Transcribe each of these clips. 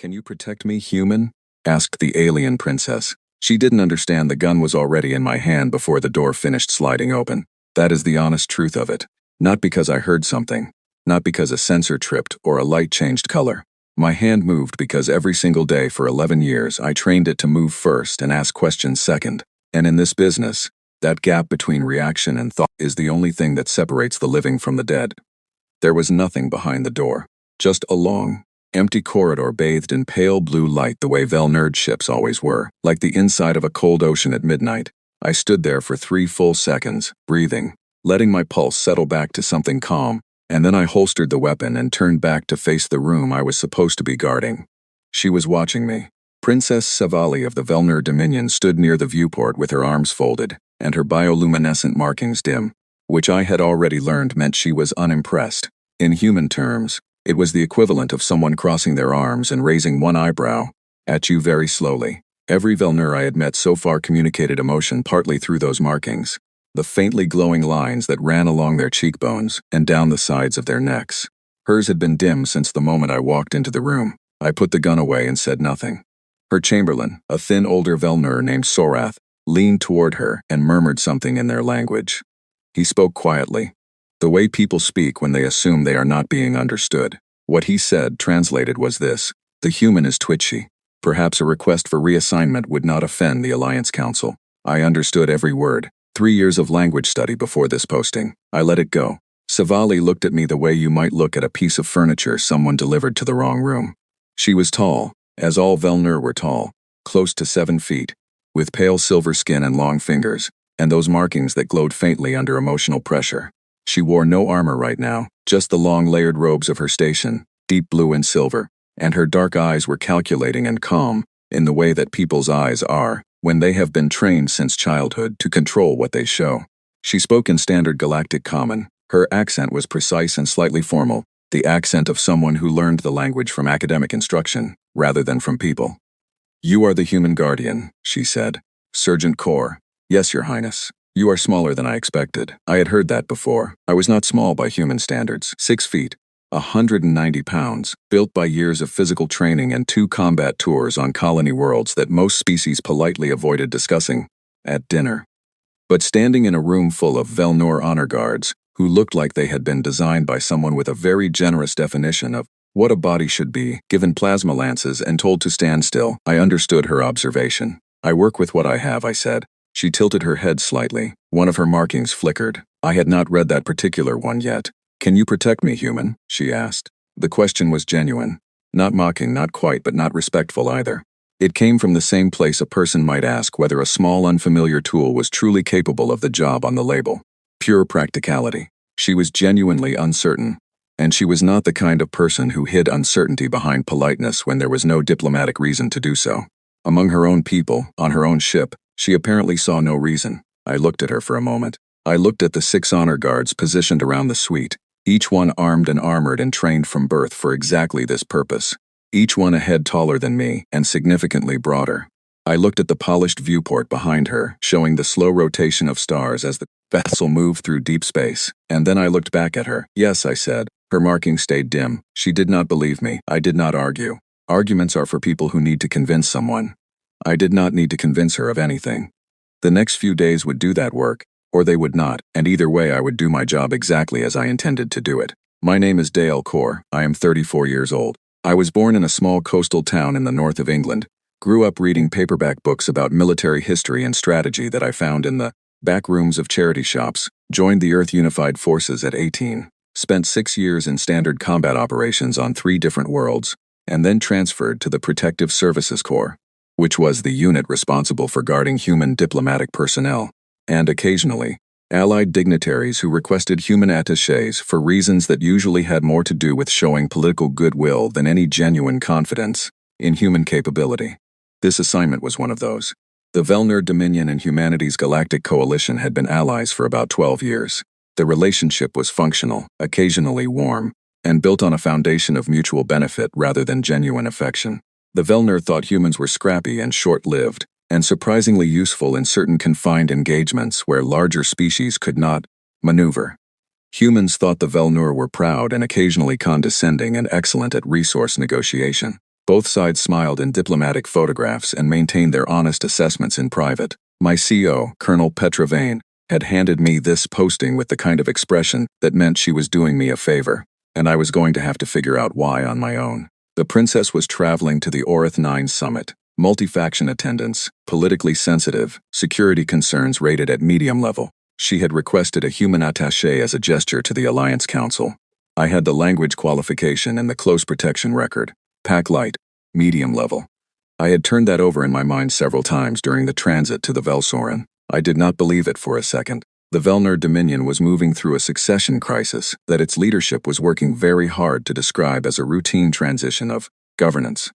"Can you protect me, human?" asked the alien princess. She didn't understand the gun was already in my hand before the door finished sliding open. That is the honest truth of it. Not because I heard something. Not because a sensor tripped or a light changed color. My hand moved because every single day for 11 years I trained it to move first and ask questions second. And in this business, that gap between reaction and thought is the only thing that separates the living from the dead. There was nothing behind the door. Just a long, empty corridor bathed in pale blue light the way Velnerd ships always were, like the inside of a cold ocean at midnight. I stood there for 3 full seconds, breathing, letting my pulse settle back to something calm, and then I holstered the weapon and turned back to face the room I was supposed to be guarding. She was watching me. Princess Savali of the Velnerd Dominion stood near the viewport with her arms folded, and her bioluminescent markings dim, which I had already learned meant she was unimpressed. In human terms, it was the equivalent of someone crossing their arms and raising one eyebrow at you very slowly. Every Velnerd I had met so far communicated emotion partly through those markings, the faintly glowing lines that ran along their cheekbones and down the sides of their necks. Hers had been dim since the moment I walked into the room. I put the gun away and said nothing. Her chamberlain, a thin older Velnerd named Sorath, leaned toward her and murmured something in their language. He spoke quietly, the way people speak when they assume they are not being understood. What he said, translated, was this: "The human is twitchy. Perhaps a request for reassignment would not offend the Alliance Council." I understood every word. 3 years of language study before this posting. I let it go. Savali looked at me the way you might look at a piece of furniture someone delivered to the wrong room. She was tall, as all Velnerd were tall, close to 7 feet, with pale silver skin and long fingers, and those markings that glowed faintly under emotional pressure. She wore no armor right now, just the long layered robes of her station, deep blue and silver, and her dark eyes were calculating and calm, in the way that people's eyes are, when they have been trained since childhood to control what they show. She spoke in standard galactic common. Her accent was precise and slightly formal, the accent of someone who learned the language from academic instruction, rather than from people. "You are the human guardian," she said. "Sergeant Kor." "Yes, Your Highness. You are smaller than I expected." I had heard that before. I was not small by human standards. 6 feet, 190 pounds, built by years of physical training and 2 combat tours on colony worlds that most species politely avoided discussing at dinner. But standing in a room full of Velnord honor guards, who looked like they had been designed by someone with a very generous definition of what a body should be, given plasma lances and told to stand still, I understood her observation. "I work with what I have," I said. She tilted her head slightly. One of her markings flickered. I had not read that particular one yet. "Can you protect me, human?" she asked. The question was genuine. Not mocking, not quite, but not respectful either. It came from the same place a person might ask whether a small unfamiliar tool was truly capable of the job on the label. Pure practicality. She was genuinely uncertain. And she was not the kind of person who hid uncertainty behind politeness when there was no diplomatic reason to do so. Among her own people, on her own ship, she apparently saw no reason. I looked at her for a moment. I looked at the 6 honor guards positioned around the suite, each one armed and armored and trained from birth for exactly this purpose. Each one a head taller than me and significantly broader. I looked at the polished viewport behind her, showing the slow rotation of stars as the vessel moved through deep space, and then I looked back at her. "Yes," I said. Her marking stayed dim. She did not believe me. I did not argue. Arguments are for people who need to convince someone. I did not need to convince her of anything. The next few days would do that work, or they would not, and either way I would do my job exactly as I intended to do it. My name is Dale Kor. I am 34 years old. I was born in a small coastal town in the north of England, grew up reading paperback books about military history and strategy that I found in the back rooms of charity shops, joined the Earth Unified Forces at 18, spent 6 years in standard combat operations on 3 different worlds, and then transferred to the Protective Services Corps, which was the unit responsible for guarding human diplomatic personnel, and occasionally, allied dignitaries who requested human attachés for reasons that usually had more to do with showing political goodwill than any genuine confidence in human capability. This assignment was one of those. The Velnerd Dominion and Humanity's Galactic Coalition had been allies for about 12 years. The relationship was functional, occasionally warm, and built on a foundation of mutual benefit rather than genuine affection. The Velnerd thought humans were scrappy and short-lived, and surprisingly useful in certain confined engagements where larger species could not maneuver. Humans thought the Velnerd were proud and occasionally condescending and excellent at resource negotiation. Both sides smiled in diplomatic photographs and maintained their honest assessments in private. My CO, Colonel Petrovane, had handed me this posting with the kind of expression that meant she was doing me a favor, and I was going to have to figure out why on my own. The princess was traveling to the Orith 9 summit. Multi-faction attendance, politically sensitive, security concerns rated at medium level. She had requested a human attaché as a gesture to the Alliance Council. I had the language qualification and the close protection record. Pack light, medium level. I had turned that over in my mind several times during the transit to the Velsoren. I did not believe it for a second. The Velnir Dominion was moving through a succession crisis that its leadership was working very hard to describe as a routine transition of governance.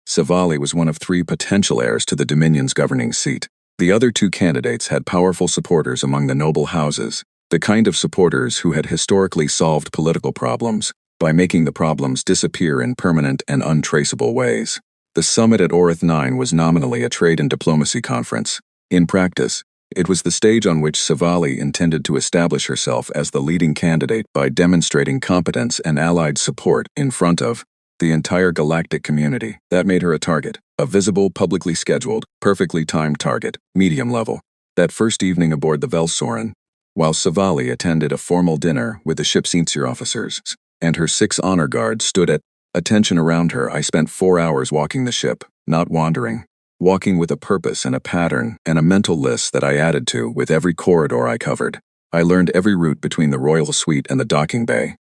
Savali was one of 3 potential heirs to the Dominion's governing seat. The other 2 candidates had powerful supporters among the noble houses, the kind of supporters who had historically solved political problems by making the problems disappear in permanent and untraceable ways. The summit at Orith 9 was nominally a trade and diplomacy conference. In practice, it was the stage on which Savali intended to establish herself as the leading candidate by demonstrating competence and allied support in front of the entire galactic community. That made her a target, a visible, publicly scheduled, perfectly timed target, medium level. That first evening aboard the Velsoren, while Savali attended a formal dinner with the ship's senior officers, and her 6 honor guards stood at attention around her, I spent 4 hours walking the ship, not wandering, walking with a purpose and a pattern and a mental list that I added to with every corridor I covered. I learned every route between the Royal Suite and the docking bay.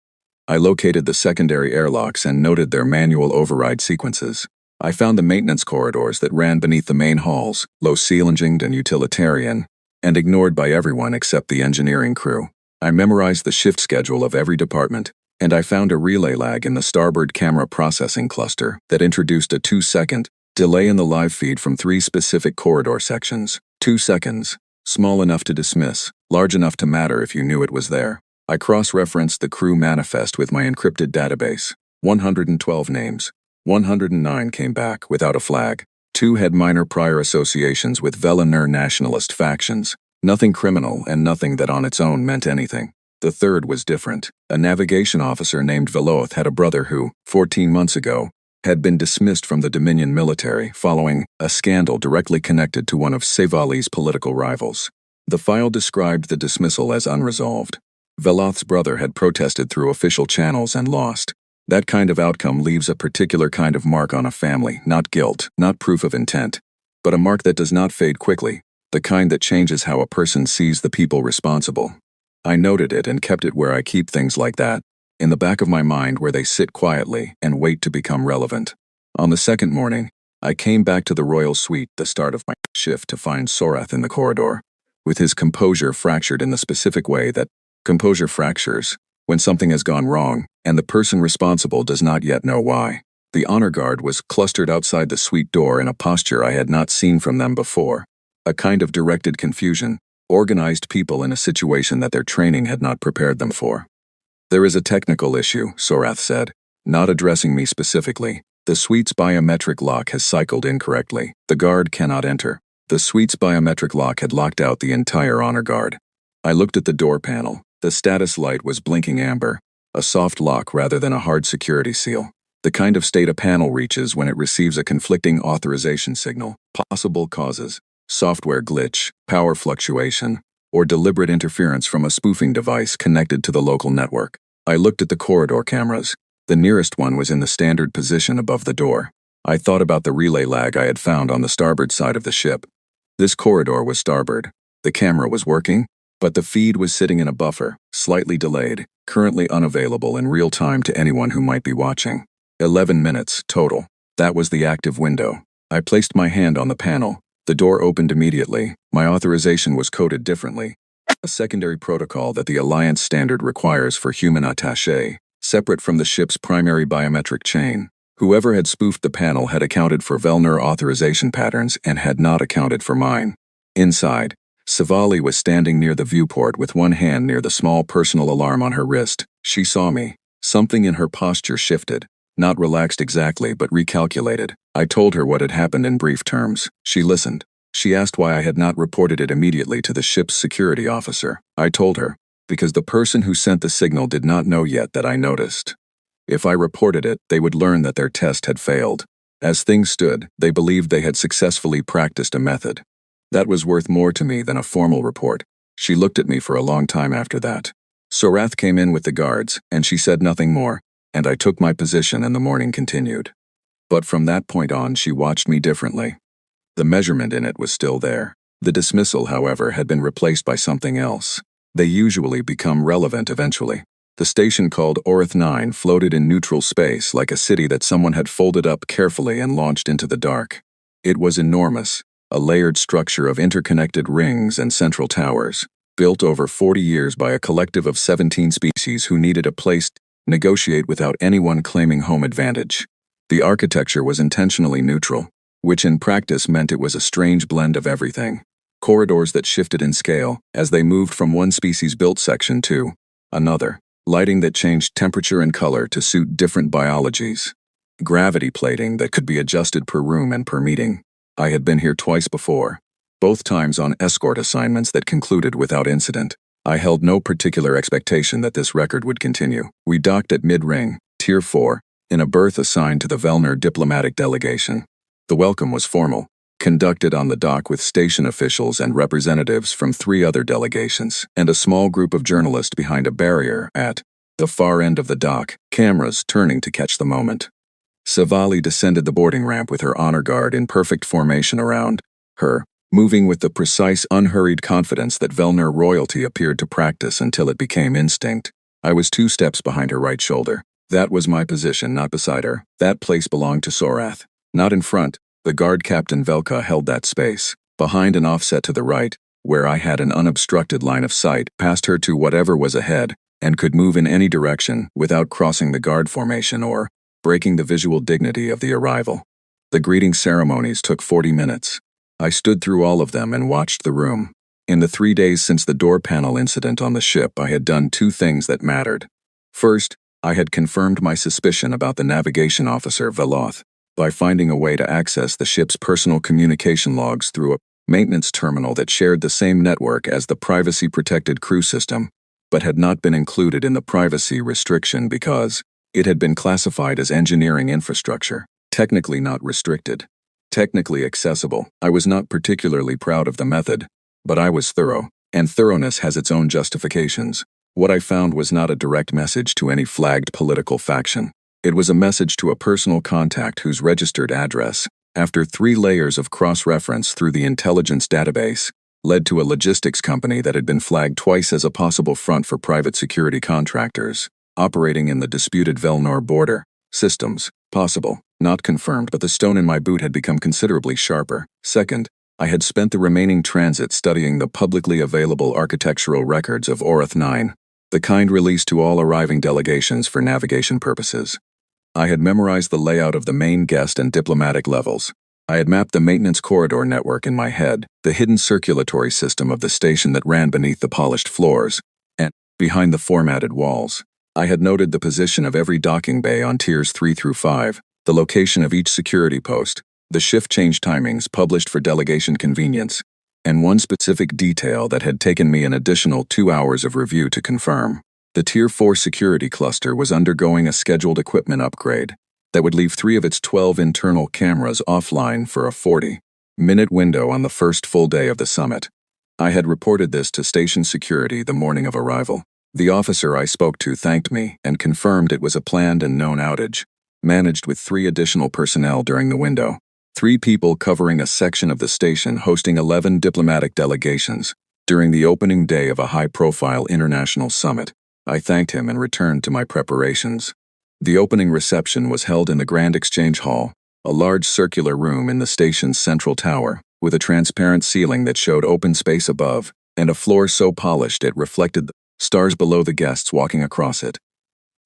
I located the secondary airlocks and noted their manual override sequences. I found the maintenance corridors that ran beneath the main halls, low-ceilinged and utilitarian, and ignored by everyone except the engineering crew. I memorized the shift schedule of every department, and I found a relay lag in the starboard camera processing cluster that introduced a 2-second delay in the live feed from 3 specific corridor sections. 2 seconds, small enough to dismiss, large enough to matter if you knew it was there. I cross-referenced the crew manifest with my encrypted database. 112 names. 109 came back without a flag. 2 had minor prior associations with Velinur nationalist factions. Nothing criminal and nothing that on its own meant anything. The 3rd was different. A navigation officer named Veloth had a brother who, 14 months ago, had been dismissed from the Dominion military following a scandal directly connected to one of Savali's political rivals. The file described the dismissal as unresolved. Veloth's brother had protested through official channels and lost. That kind of outcome leaves a particular kind of mark on a family, not guilt, not proof of intent, but a mark that does not fade quickly, the kind that changes how a person sees the people responsible. I noted it and kept it where I keep things like that, in the back of my mind where they sit quietly and wait to become relevant. On the 2nd morning, I came back to the Royal Suite, the start of my shift, to find Sorath in the corridor, with his composure fractured in the specific way that composure fractures when something has gone wrong and the person responsible does not yet know why. The honor guard was clustered outside the suite door in a posture I had not seen from them before, a kind of directed confusion, organized people in a situation that their training had not prepared them for. "There is a technical issue," Sorath said, not addressing me specifically. "The suite's biometric lock has cycled incorrectly. The guard cannot enter." The suite's biometric lock had locked out the entire honor guard. I looked at the door panel. The status light was blinking amber, a soft lock rather than a hard security seal. The kind of state a panel reaches when it receives a conflicting authorization signal. Possible causes: software glitch, power fluctuation, or deliberate interference from a spoofing device connected to the local network. I looked at the corridor cameras. The nearest one was in the standard position above the door. I thought about the relay lag I had found on the starboard side of the ship. This corridor was starboard. The camera was working, but the feed was sitting in a buffer, slightly delayed, currently unavailable in real time to anyone who might be watching. 11 minutes, total. That was the active window. I placed my hand on the panel. The door opened immediately. My authorization was coded differently. A secondary protocol that the Alliance standard requires for human attaché, separate from the ship's primary biometric chain. Whoever had spoofed the panel had accounted for Velnir authorization patterns and had not accounted for mine. Inside, Savali was standing near the viewport with one hand near the small personal alarm on her wrist. She saw me. Something in her posture shifted. Not relaxed exactly, but recalculated. I told her what had happened in brief terms. She listened. She asked why I had not reported it immediately to the ship's security officer. I told her, because the person who sent the signal did not know yet that I noticed. If I reported it, they would learn that their test had failed. As things stood, they believed they had successfully practiced a method. That was worth more to me than a formal report. She looked at me for a long time after that. Sorath came in with the guards, and she said nothing more, and I took my position and the morning continued. But from that point on, she watched me differently. The measurement in it was still there. The dismissal, however, had been replaced by something else. They usually become relevant eventually. The station called Orith 9 floated in neutral space like a city that someone had folded up carefully and launched into the dark. It was enormous, a layered structure of interconnected rings and central towers, built over 40 years by a collective of 17 species who needed a place to negotiate without anyone claiming home advantage. The architecture was intentionally neutral, which in practice meant it was a strange blend of everything. Corridors that shifted in scale as they moved from one species-built section to another. Lighting that changed temperature and color to suit different biologies. Gravity plating that could be adjusted per room and per meeting. I had been here twice before, both times on escort assignments that concluded without incident. I held no particular expectation that this record would continue. We docked at mid-ring, Tier 4, in a berth assigned to the Velner diplomatic delegation. The welcome was formal, conducted on the dock with station officials and representatives from 3 other delegations, and a small group of journalists behind a barrier at the far end of the dock, cameras turning to catch the moment. Savali descended the boarding ramp with her honor guard in perfect formation around her, moving with the precise, unhurried confidence that Velner royalty appeared to practice until it became instinct. I was 2 steps behind her right shoulder. That was my position, not beside her. That place belonged to Sorath. Not in front. The guard captain Velka held that space, behind and offset to the right, where I had an unobstructed line of sight past her to whatever was ahead, and could move in any direction without crossing the guard formation or breaking the visual dignity of the arrival. The greeting ceremonies took 40 minutes. I stood through all of them and watched the room. In the 3 days since the door panel incident on the ship, I had done 2 things that mattered. First, I had confirmed my suspicion about the navigation officer, Veloth, by finding a way to access the ship's personal communication logs through a maintenance terminal that shared the same network as the privacy-protected crew system, but had not been included in the privacy restriction because it had been classified as engineering infrastructure, technically not restricted, technically accessible. I was not particularly proud of the method, but I was thorough, and thoroughness has its own justifications. What I found was not a direct message to any flagged political faction. It was a message to a personal contact whose registered address, after 3 layers of cross-reference through the intelligence database, led to a logistics company that had been flagged twice as a possible front for private security contractors, operating in the disputed Velnor border. Systems, possible, not confirmed, but the stone in my boot had become considerably sharper. Second, I had spent the remaining transit studying the publicly available architectural records of Orith 9, the kind released to all arriving delegations for navigation purposes. I had memorized the layout of the main guest and diplomatic levels. I had mapped the maintenance corridor network in my head, the hidden circulatory system of the station that ran beneath the polished floors, and behind the formatted walls. I had noted the position of every docking bay on tiers 3 through 5, the location of each security post, the shift change timings published for delegation convenience, and one specific detail that had taken me an additional 2 hours of review to confirm. The Tier 4 security cluster was undergoing a scheduled equipment upgrade that would leave 3 of its 12 internal cameras offline for a 40-minute window on the first full day of the summit. I had reported this to station security the morning of arrival. The officer I spoke to thanked me and confirmed it was a planned and known outage, managed with 3 additional personnel during the window. 3 people covering a section of the station hosting 11 diplomatic delegations during the opening day of a high-profile international summit. I thanked him and returned to my preparations. The opening reception was held in the Grand Exchange Hall, a large circular room in the station's central tower, with a transparent ceiling that showed open space above, and a floor so polished it reflected the stars below the guests walking across it.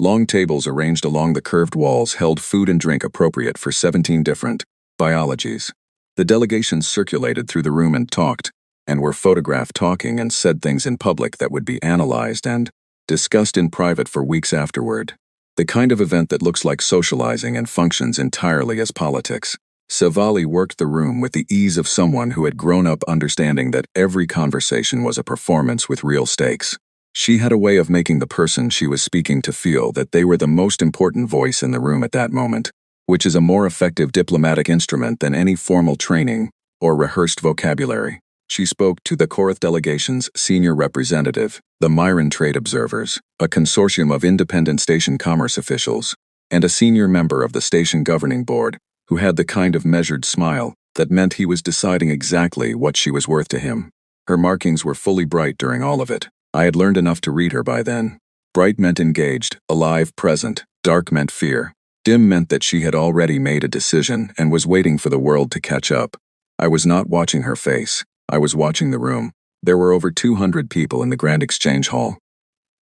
Long tables arranged along the curved walls held food and drink appropriate for 17 different biologies. The delegations circulated through the room and talked, and were photographed talking and said things in public that would be analyzed and discussed in private for weeks afterward. The kind of event that looks like socializing and functions entirely as politics. Savali worked the room with the ease of someone who had grown up understanding that every conversation was a performance with real stakes. She had a way of making the person she was speaking to feel that they were the most important voice in the room at that moment. which is a more effective diplomatic instrument than any formal training or rehearsed vocabulary. She spoke to the Korath delegation's senior representative, the Myron Trade Observers, a consortium of independent station commerce officials, and a senior member of the station governing board, who had the kind of measured smile that meant he was deciding exactly what she was worth to him. Her markings were fully bright during all of it. I had learned enough to read her by then. Bright meant engaged, alive, present. Dark meant fear. Dim meant that she had already made a decision and was waiting for the world to catch up. I was not watching her face. I was watching the room. There were over 200 people in the Grand Exchange Hall.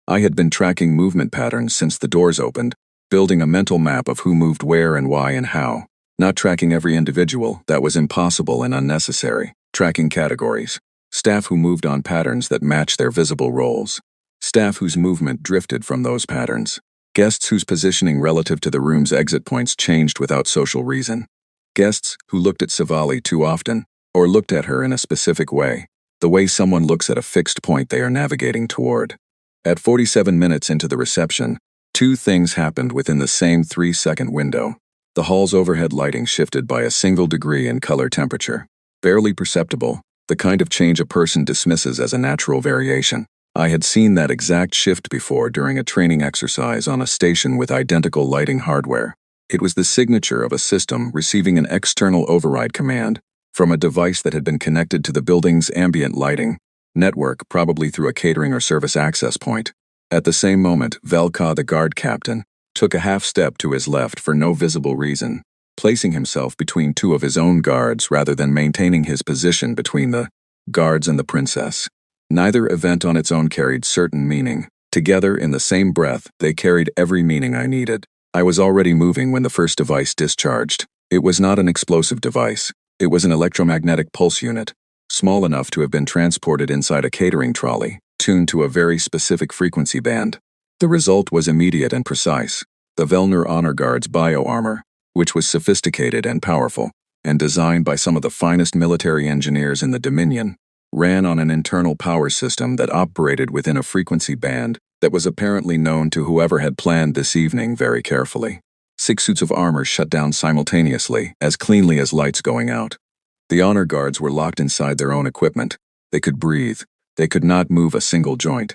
I had been tracking movement patterns since the doors opened, building a mental map of who moved where and why and how. Not tracking every individual, that was impossible and unnecessary. Tracking categories. Staff who moved on patterns that matched their visible roles. Staff whose movement drifted from those patterns. Guests whose positioning relative to the room's exit points changed without social reason. Guests who looked at Savali too often, or looked at her in a specific way, the way someone looks at a fixed point they are navigating toward. At 47 minutes into the reception, two things happened within the same 3-second window. The hall's overhead lighting shifted by a single degree in color temperature. Barely perceptible, the kind of change a person dismisses as a natural variation. I had seen that exact shift before during a training exercise on a station with identical lighting hardware. It was the signature of a system receiving an external override command from a device that had been connected to the building's ambient lighting network, probably through a catering or service access point. At the same moment, Velka, the guard captain, took a half step to his left for no visible reason, placing himself between two of his own guards rather than maintaining his position between the guards and the princess. Neither event on its own carried certain meaning. Together, in the same breath, they carried every meaning I needed. I was already moving when the first device discharged. It was not an explosive device. It was an electromagnetic pulse unit, small enough to have been transported inside a catering trolley, tuned to a very specific frequency band. The result was immediate and precise. The Velnur Honor Guard's bio-armor, which was sophisticated and powerful, and designed by some of the finest military engineers in the Dominion, ran on an internal power system that operated within a frequency band that was apparently known to whoever had planned this evening very carefully. 6 suits of armor shut down simultaneously, as cleanly as lights going out. The honor guards were locked inside their own equipment. They could breathe. They could not move a single joint.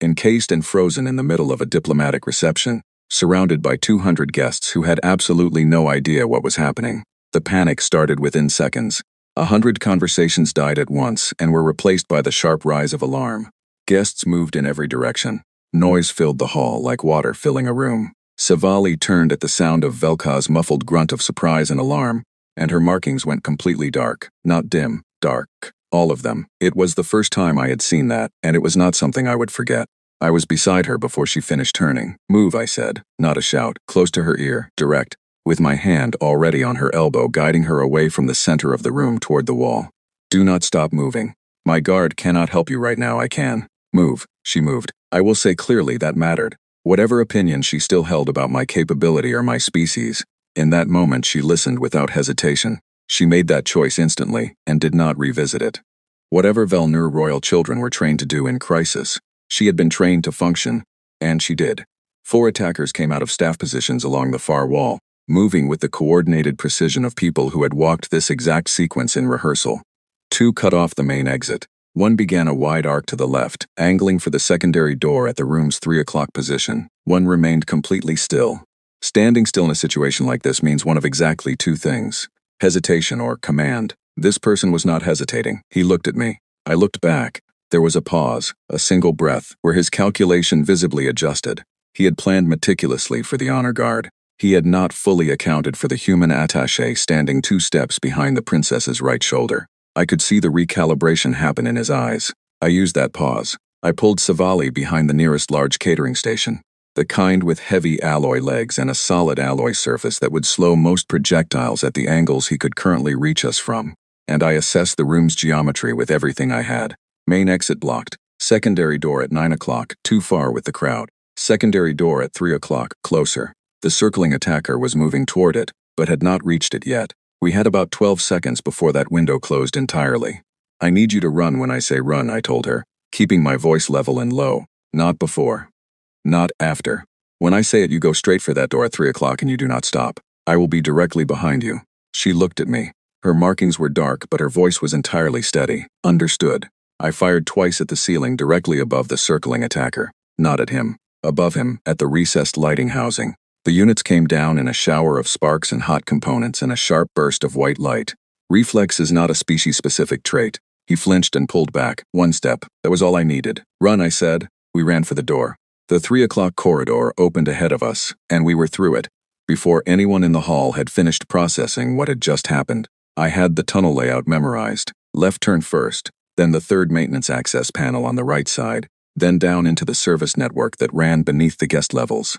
Encased and frozen in the middle of a diplomatic reception, surrounded by 200 guests who had absolutely no idea what was happening. The panic started within seconds. 100 conversations died at once and were replaced by the sharp rise of alarm. Guests moved in every direction. Noise filled the hall like water filling a room. Savali turned at the sound of Velka's muffled grunt of surprise and alarm, and her markings went completely dark. Not dim, dark. All of them. It was the first time I had seen that, and it was not something I would forget. I was beside her before she finished turning. "Move," I said, not a shout, close to her ear, direct, with my hand already on her elbow guiding her away from the center of the room toward the wall. "Do not stop moving. My guard cannot help you right now, I can." "Move." She moved. I will say clearly that mattered. Whatever opinion she still held about my capability or my species, in that moment she listened without hesitation. She made that choice instantly, and did not revisit it. Whatever Velnur royal children were trained to do in crisis, she had been trained to function, and she did. 4 attackers came out of staff positions along the far wall, moving with the coordinated precision of people who had walked this exact sequence in rehearsal. 2 cut off the main exit. 1 began a wide arc to the left, angling for the secondary door at the room's 3 o'clock position. 1 remained completely still. Standing still in a situation like this means one of exactly 2 things: hesitation or command. This person was not hesitating. He looked at me. I looked back. There was a pause, a single breath, where his calculation visibly adjusted. He had planned meticulously for the honor guard. He had not fully accounted for the human attaché standing 2 steps behind the princess's right shoulder. I could see the recalibration happen in his eyes. I used that pause. I pulled Savali behind the nearest large catering station, the kind with heavy alloy legs and a solid alloy surface that would slow most projectiles at the angles he could currently reach us from, and I assessed the room's geometry with everything I had. Main exit blocked. Secondary door at 9 o'clock, too far with the crowd. Secondary door at 3 o'clock, closer. The circling attacker was moving toward it, but had not reached it yet. We had about 12 seconds before that window closed entirely. "I need you to run when I say run," I told her, keeping my voice level and low. "Not before. Not after. When I say it, you go straight for that door at 3 o'clock and you do not stop." I will be directly behind you. She looked at me. Her markings were dark, but her voice was entirely steady. Understood. I fired twice at the ceiling directly above the circling attacker. Not at him. Above him, at the recessed lighting housing. The units came down in a shower of sparks and hot components and a sharp burst of white light. Reflex is not a species-specific trait. He flinched and pulled back. One step. That was all I needed. Run, I said. We ran for the door. The 3 o'clock corridor opened ahead of us, and we were through it. Before anyone in the hall had finished processing what had just happened, I had the tunnel layout memorized. Left turn first, then the third maintenance access panel on the right side, then down into the service network that ran beneath the guest levels.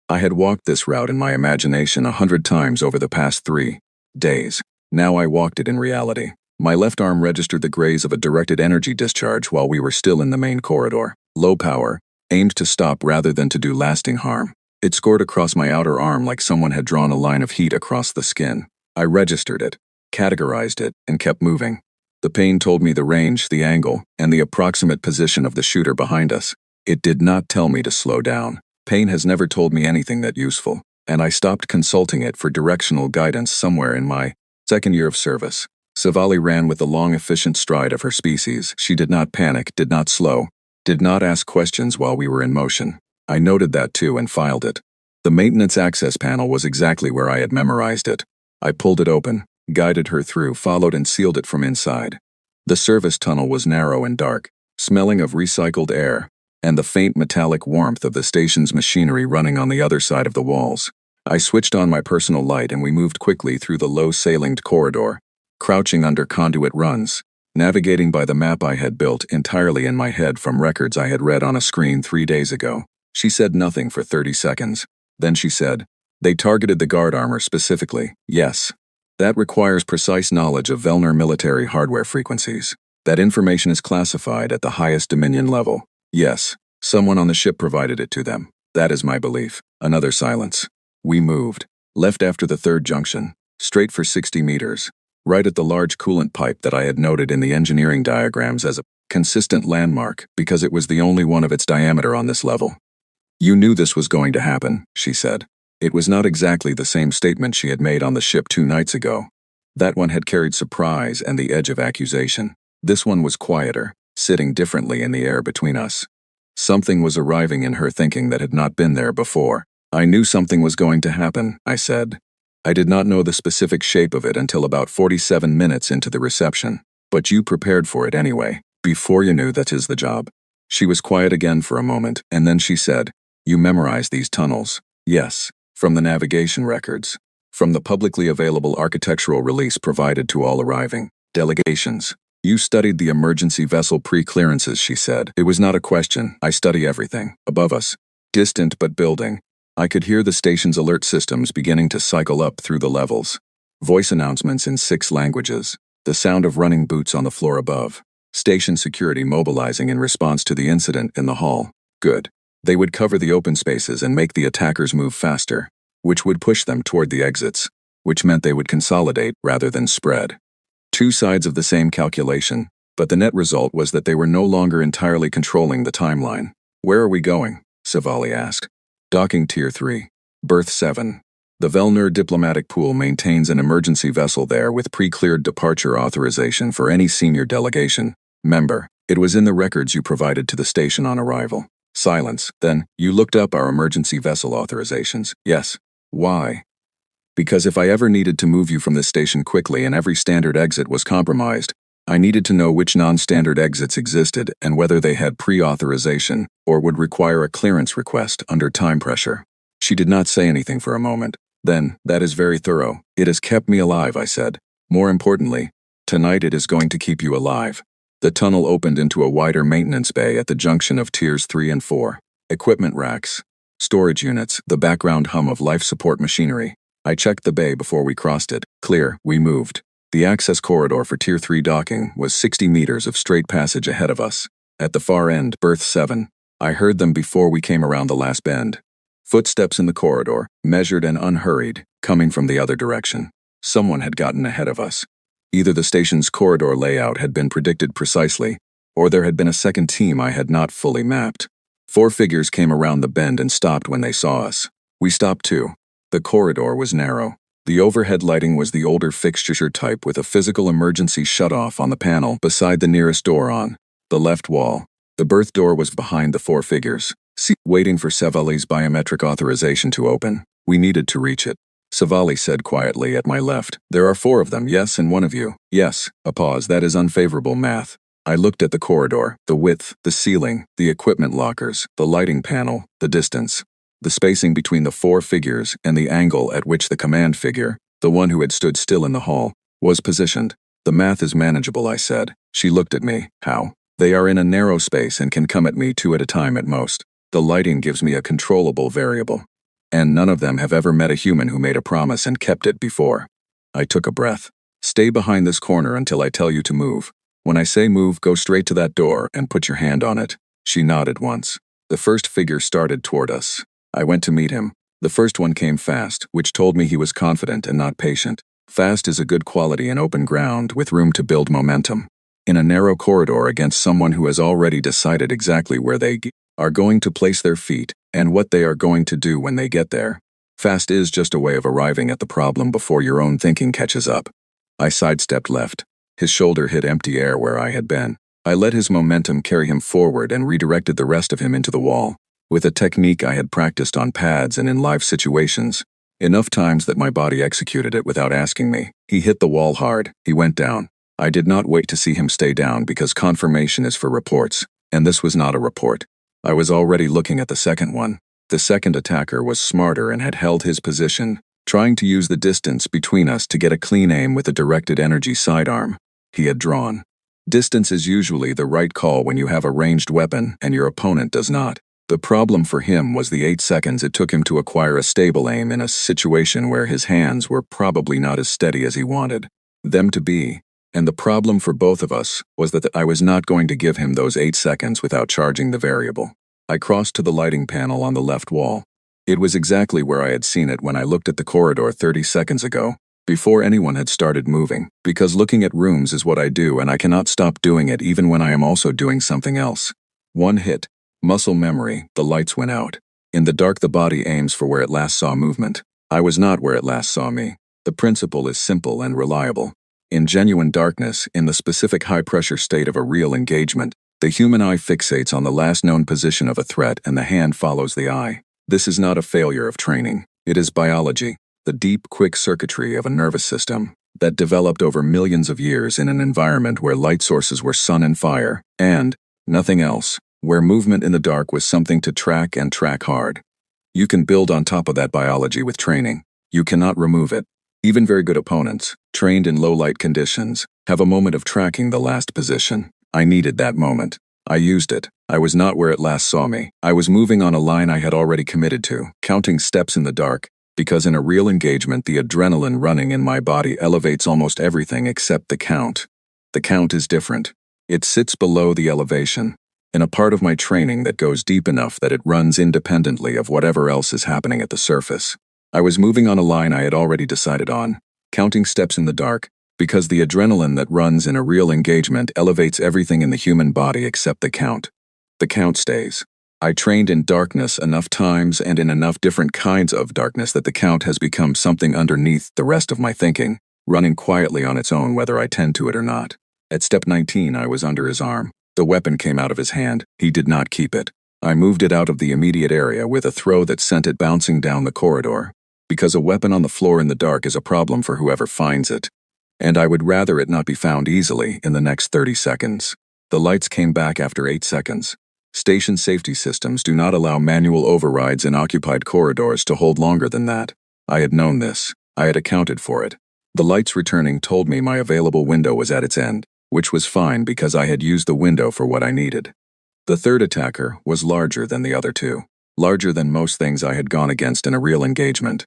I had walked this route in my imagination 100 times over the past 3 days. Now I walked it in reality. My left arm registered the graze of a directed energy discharge while we were still in the main corridor. Low power, aimed to stop rather than to do lasting harm. It scored across my outer arm like someone had drawn a line of heat across the skin. I registered it, categorized it, and kept moving. The pain told me the range, the angle, and the approximate position of the shooter behind us. It did not tell me to slow down. Pain has never told me anything that useful, and I stopped consulting it for directional guidance somewhere in my second year of service. Savali ran with the long, efficient stride of her species. She did not panic, did not slow, did not ask questions while we were in motion. I noted that too and filed it. The maintenance access panel was exactly where I had memorized it. I pulled it open, guided her through, followed and sealed it from inside. The service tunnel was narrow and dark, smelling of recycled air, and the faint metallic warmth of the station's machinery running on the other side of the walls. I switched on my personal light and we moved quickly through the low-ceilinged corridor, crouching under conduit runs, navigating by the map I had built entirely in my head from records I had read on a screen 3 days ago. She said nothing for 30 seconds. Then she said, "They targeted the guard armor specifically, yes. That requires precise knowledge of Velner military hardware frequencies. That information is classified at the highest Dominion level. Yes, someone on the ship provided it to them. That is my belief." Another silence. We moved, left after the third junction, straight for 60 meters, right at the large coolant pipe that I had noted in the engineering diagrams as a consistent landmark because it was the only one of its diameter on this level. "You knew this was going to happen," she said. It was not exactly the same statement she had made on the ship 2 nights ago. That one had carried surprise and the edge of accusation. This one was quieter, sitting differently in the air between us. Something was arriving in her thinking that had not been there before. "I knew something was going to happen," I said. "I did not know the specific shape of it until about 47 minutes into the reception. But you prepared for it anyway, before you knew that is the job." She was quiet again for a moment, and then she said, "You memorized these tunnels?" "Yes, from the navigation records. From the publicly available architectural release provided to all arriving delegations." "You studied the emergency vessel pre-clearances," she said. "It was not a question. I study everything. Above us, distant but building, I could hear the station's alert systems beginning to cycle up through the levels. Voice announcements in 6 languages. The sound of running boots on the floor above. Station security mobilizing in response to the incident in the hall. Good. They would cover the open spaces and make the attackers move faster, which would push them toward the exits, which meant they would consolidate rather than spread. 2 sides of the same calculation, but the net result was that they were no longer entirely controlling the timeline. "Where are we going?" Savali asked. "Docking Tier 3. Berth 7. The Velner diplomatic pool maintains an emergency vessel there with pre-cleared departure authorization for any senior delegation member. It was in the records you provided to the station on arrival." Silence. Then, "You looked up our emergency vessel authorizations?" "Yes." "Why?" "Because if I ever needed to move you from this station quickly and every standard exit was compromised, I needed to know which non-standard exits existed and whether they had pre-authorization or would require a clearance request under time pressure." She did not say anything for a moment. Then, "That is very thorough. It has kept me alive," I said. "More importantly, tonight it is going to keep you alive." The tunnel opened into a wider maintenance bay at the junction of Tiers 3 and 4. Equipment racks, storage units, the background hum of life support machinery. I checked the bay before we crossed it. Clear. We moved. The access corridor for Tier 3 docking was 60 meters of straight passage ahead of us. At the far end, Berth 7. I heard them before we came around the last bend. Footsteps in the corridor, measured and unhurried, coming from the other direction. Someone had gotten ahead of us. Either the station's corridor layout had been predicted precisely, or there had been a second team I had not fully mapped. 4 figures came around the bend and stopped when they saw us. We stopped too. The corridor was narrow. The overhead lighting was the older fixture type with a physical emergency shutoff on the panel beside the nearest door on the left wall. The berth door was behind the four figures, waiting for Savali's biometric authorization to open. We needed to reach it. Savali said quietly at my left. There are four of them, yes, and one of you. Yes. A pause. That is unfavorable math. I looked at the corridor, the width, the ceiling, the equipment lockers, the lighting panel, the distance, the spacing between the four figures, and the angle at which the command figure, the one who had stood still in the hall, was positioned. The math is manageable, I said. She looked at me. How? They are in a narrow space and can come at me two at a time at most. The lighting gives me a controllable variable. And none of them have ever met a human who made a promise and kept it before. I took a breath. Stay behind this corner until I tell you to move. When I say move, go straight to that door and put your hand on it. She nodded once. The first figure started toward us. I went to meet him. The first one came fast, which told me he was confident and not patient. Fast is a good quality in open ground with room to build momentum. In a narrow corridor against someone who has already decided exactly where they are going to place their feet and what they are going to do when they get there. Fast is just a way of arriving at the problem before your own thinking catches up. I sidestepped left. His shoulder hit empty air where I had been. I let his momentum carry him forward and redirected the rest of him into the wall. With a technique I had practiced on pads and in live situations, enough times that my body executed it without asking me. He hit the wall hard. He went down. I did not wait to see him stay down because confirmation is for reports, and this was not a report. I was already looking at the second one. The second attacker was smarter and had held his position, trying to use the distance between us to get a clean aim with a directed energy sidearm. He had drawn. Distance is usually the right call when you have a ranged weapon and your opponent does not. The problem for him was the 8 seconds it took him to acquire a stable aim in a situation where his hands were probably not as steady as he wanted them to be. And the problem for both of us was that I was not going to give him those 8 seconds without charging the variable. I crossed to the lighting panel on the left wall. It was exactly where I had seen it when I looked at the corridor 30 seconds ago, before anyone had started moving, because looking at rooms is what I do and I cannot stop doing it even when I am also doing something else. One hit. Muscle memory, the lights went out. In the dark the body aims for where it last saw movement. I was not where it last saw me. The principle is simple and reliable. In genuine darkness, in the specific high-pressure state of a real engagement, the human eye fixates on the last known position of a threat and the hand follows the eye. This is not a failure of training. It is biology, the deep, quick circuitry of a nervous system that developed over millions of years in an environment where light sources were sun and fire, and nothing else, where movement in the dark was something to track and track hard. You can build on top of that biology with training. You cannot remove it. Even very good opponents, trained in low-light conditions, have a moment of tracking the last position. I needed that moment. I used it. I was not where it last saw me. I was moving on a line I had already committed to, counting steps in the dark, because in a real engagement the adrenaline running in my body elevates almost everything except the count. The count is different. It sits below the elevation, in a part of my training that goes deep enough that it runs independently of whatever else is happening at the surface. I was moving on a line I had already decided on, counting steps in the dark, because the adrenaline that runs in a real engagement elevates everything in the human body except the count. The count stays. I trained in darkness enough times and in enough different kinds of darkness that the count has become something underneath the rest of my thinking, running quietly on its own whether I tend to it or not. At step 19 I was under his arm. The weapon came out of his hand. He did not keep it. I moved it out of the immediate area with a throw that sent it bouncing down the corridor. Because a weapon on the floor in the dark is a problem for whoever finds it. And I would rather it not be found easily in the next 30 seconds. The lights came back after 8 seconds. Station safety systems do not allow manual overrides in occupied corridors to hold longer than that. I had known this. I had accounted for it. The lights returning told me my available window was at its end, which was fine because I had used the window for what I needed. The third attacker was larger than the other two. Larger than most things I had gone against in a real engagement.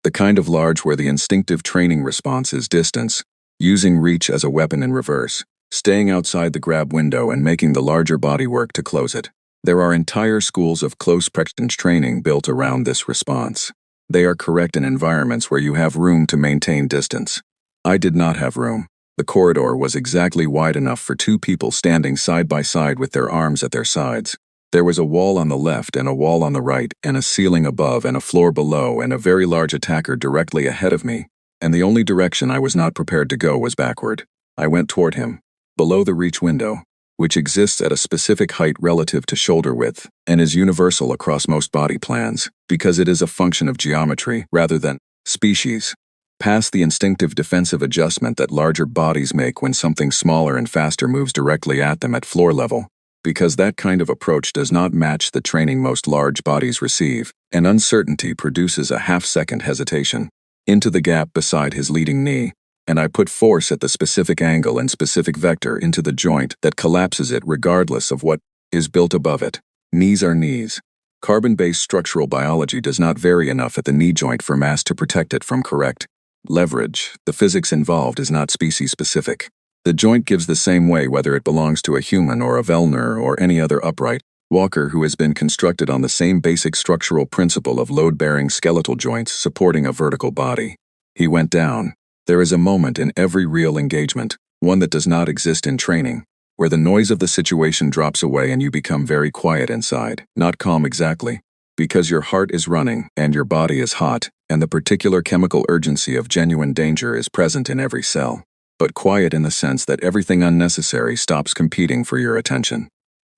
The kind of large where the instinctive training response is distance, using reach as a weapon in reverse, staying outside the grab window and making the larger body work to close it. There are entire schools of close precision training built around this response. They are correct in environments where you have room to maintain distance. I did not have room. The corridor was exactly wide enough for two people standing side by side with their arms at their sides. There was a wall on the left and a wall on the right and a ceiling above and a floor below and a very large attacker directly ahead of me, and the only direction I was not prepared to go was backward. I went toward him, below the reach window, which exists at a specific height relative to shoulder width and is universal across most body plans because it is a function of geometry rather than species. Past the instinctive defensive adjustment that larger bodies make when something smaller and faster moves directly at them at floor level, because that kind of approach does not match the training most large bodies receive, and uncertainty produces a half-second hesitation into the gap beside his leading knee, and I put force at the specific angle and specific vector into the joint that collapses it regardless of what is built above it. Knees are knees. Carbon-based structural biology does not vary enough at the knee joint for mass to protect it from correct leverage. The physics involved is not species-specific. The joint gives the same way whether it belongs to a human or a Vellner or any other upright walker who has been constructed on the same basic structural principle of load-bearing skeletal joints supporting a vertical body. He went down. There is a moment in every real engagement, one that does not exist in training, where the noise of the situation drops away and you become very quiet inside, not calm exactly, because your heart is running and your body is hot and the particular chemical urgency of genuine danger is present in every cell, but quiet in the sense that everything unnecessary stops competing for your attention.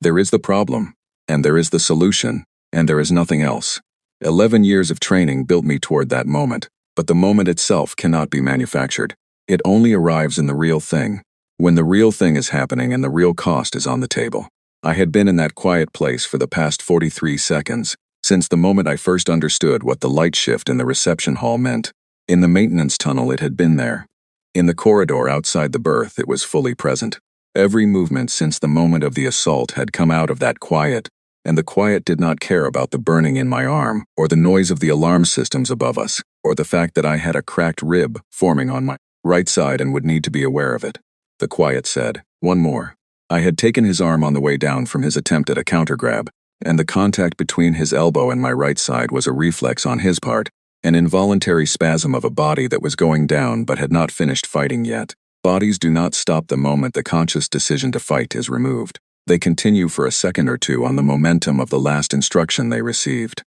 There is the problem, and there is the solution, and there is nothing else. 11 years of training built me toward that moment, but the moment itself cannot be manufactured. It only arrives in the real thing, when the real thing is happening and the real cost is on the table. I had been in that quiet place for the past 43 seconds, since the moment I first understood what the light shift in the reception hall meant. In the maintenance tunnel it had been there. In the corridor outside the berth it was fully present. Every movement since the moment of the assault had come out of that quiet, and the quiet did not care about the burning in my arm, or the noise of the alarm systems above us, or the fact that I had a cracked rib forming on my right side and would need to be aware of it. The quiet said, "One more." I had taken his arm on the way down from his attempt at a counter-grab, and the contact between his elbow and my right side was a reflex on his part, an involuntary spasm of a body that was going down but had not finished fighting yet. Bodies do not stop the moment the conscious decision to fight is removed. They continue for a second or two on the momentum of the last instruction they received.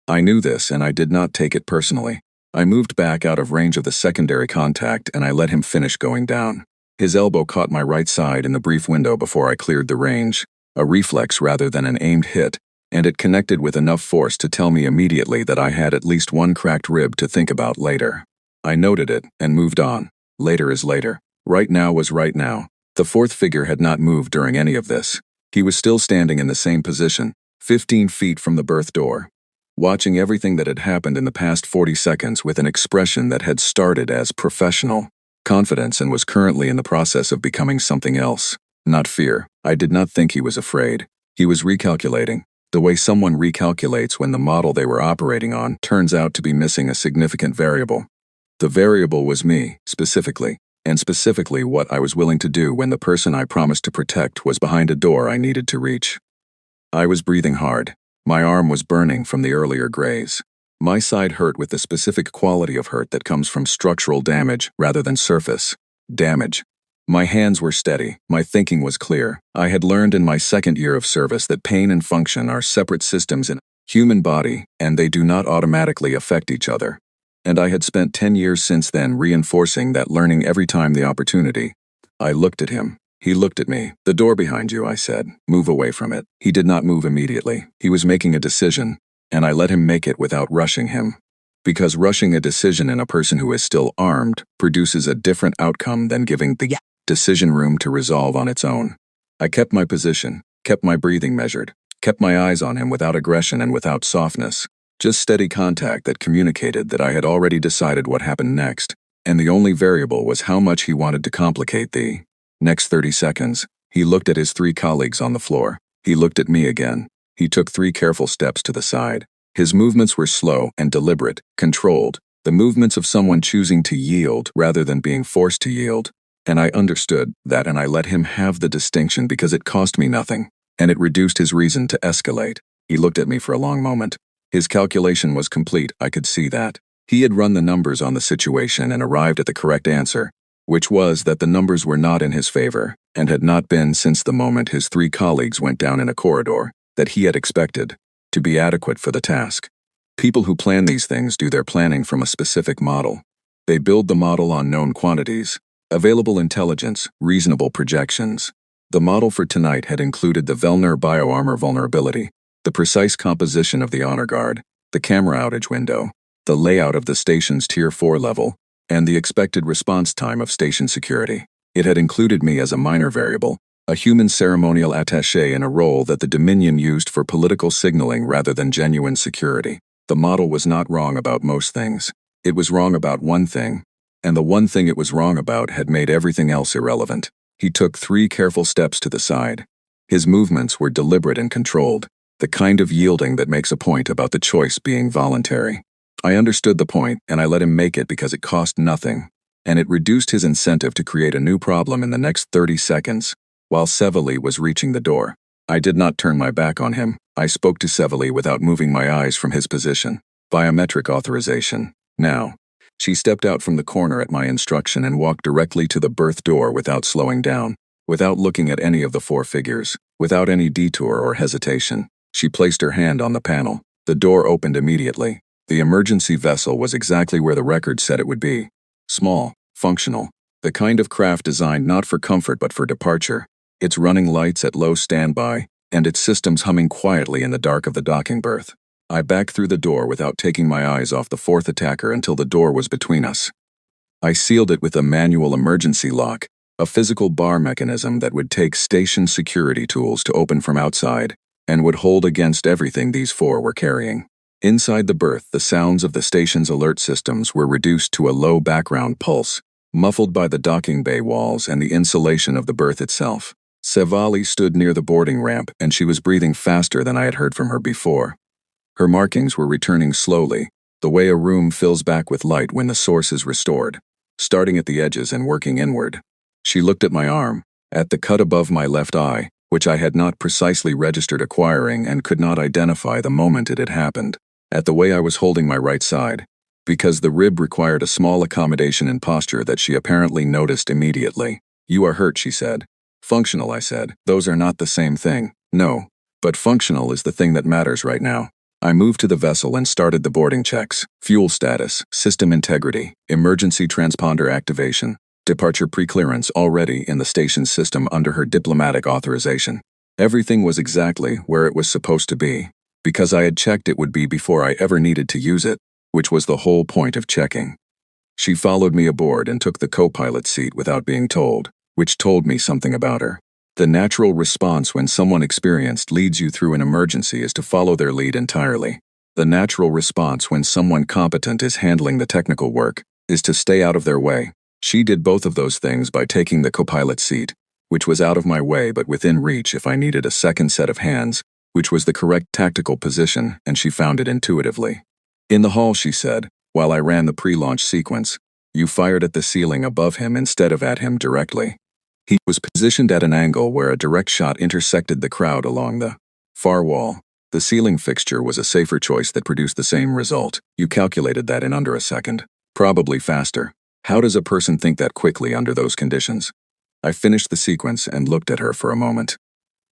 I knew this and I did not take it personally. I moved back out of range of the secondary contact and I let him finish going down. His elbow caught my right side in the brief window before I cleared the range, a reflex rather than an aimed hit, and it connected with enough force to tell me immediately that I had at least one cracked rib to think about later. I noted it and moved on. Later is later. Right now was right now. The fourth figure had not moved during any of this. He was still standing in the same position, 15 feet from the berth door, watching everything that had happened in the past 40 seconds with an expression that had started as professional confidence and was currently in the process of becoming something else. Not fear. I did not think he was afraid. He was recalculating, the way someone recalculates when the model they were operating on turns out to be missing a significant variable. The variable was me, specifically, and specifically what I was willing to do when the person I promised to protect was behind a door I needed to reach. I was breathing hard. My arm was burning from the earlier graze. My side hurt with the specific quality of hurt that comes from structural damage rather than surface damage. My hands were steady. My thinking was clear. I had learned in my second year of service that pain and function are separate systems in a human body, and they do not automatically affect each other. And I had spent 10 years since then reinforcing that learning every time the opportunity. I looked at him. He looked at me. "The door behind you," I said. "Move away from it." He did not move immediately. He was making a decision, and I let him make it without rushing him. Because rushing a decision in a person who is still armed produces a different outcome than giving the decision room to resolve on its own. I kept my position, kept my breathing measured, kept my eyes on him without aggression and without softness. Just steady contact that communicated that I had already decided what happened next, and the only variable was how much he wanted to complicate the next 30 seconds. He looked at his 3 colleagues on the floor. He looked at me again. He took 3 careful steps to the side. His movements were slow and deliberate, controlled, the movements of someone choosing to yield rather than being forced to yield. And I understood that, and I let him have the distinction because it cost me nothing, and it reduced his reason to escalate. He looked at me for a long moment. His calculation was complete, I could see that. He had run the numbers on the situation and arrived at the correct answer, which was that the numbers were not in his favor, and had not been since the moment his 3 colleagues went down in a corridor. that he had expected, to be adequate for the task. People who plan these things do their planning from a specific model. They build the model on known quantities, available intelligence, reasonable projections. The model for tonight had included the Vellner bioarmor vulnerability, the precise composition of the honor guard, the camera outage window, the layout of the station's Tier 4 level, and the expected response time of station security. It had included me as a minor variable, a human ceremonial attaché in a role that the Dominion used for political signaling rather than genuine security. The model was not wrong about most things. It was wrong about one thing, and the one thing it was wrong about had made everything else irrelevant. He took 3 careful steps to the side. His movements were deliberate and controlled, the kind of yielding that makes a point about the choice being voluntary. I understood the point, and I let him make it because it cost nothing, and it reduced his incentive to create a new problem in the next 30 seconds, while Sevely was reaching the door. I did not turn my back on him. I spoke to Sevely without moving my eyes from his position. Biometric authorization. Now. She stepped out from the corner at my instruction and walked directly to the berth door without slowing down, without looking at any of the 4 figures, without any detour or hesitation. She placed her hand on the panel. The door opened immediately. The emergency vessel was exactly where the record said it would be. Small, functional, the kind of craft designed not for comfort but for departure, its running lights at low standby, and its systems humming quietly in the dark of the docking berth. I backed through the door without taking my eyes off the 4th attacker until the door was between us. I sealed it with a manual emergency lock, a physical bar mechanism that would take station security tools to open from outside, and would hold against everything these 4 were carrying. Inside the berth, the sounds of the station's alert systems were reduced to a low background pulse, muffled by the docking bay walls and the insulation of the berth itself. Sevely stood near the boarding ramp, and she was breathing faster than I had heard from her before. Her markings were returning slowly, the way a room fills back with light when the source is restored, starting at the edges and working inward. She looked at my arm, at the cut above my left eye, which I had not precisely registered acquiring and could not identify the moment it had happened, at the way I was holding my right side, because the rib required a small accommodation in posture that she apparently noticed immediately. "You are hurt," she said. "Functional," I said. "Those are not the same thing." "No, but functional is the thing that matters right now." I moved to the vessel and started the boarding checks. Fuel status, system integrity, emergency transponder activation, departure pre-clearance already in the station's system under her diplomatic authorization. Everything was exactly where it was supposed to be, because I had checked it would be before I ever needed to use it, which was the whole point of checking. She followed me aboard and took the co-pilot seat without being told, which told me something about her. The natural response when someone experienced leads you through an emergency is to follow their lead entirely. The natural response when someone competent is handling the technical work is to stay out of their way. She did both of those things by taking the co-pilot seat, which was out of my way but within reach if I needed a second set of hands, which was the correct tactical position, and she found it intuitively. "In the hall," she said, while I ran the pre-launch sequence, "you fired at the ceiling above him instead of at him directly." He was positioned at an angle where a direct shot intersected the crowd along the far wall. The ceiling fixture was a safer choice that produced the same result. You calculated that in under a second. Probably faster. How does a person think that quickly under those conditions? I finished the sequence and looked at her for a moment.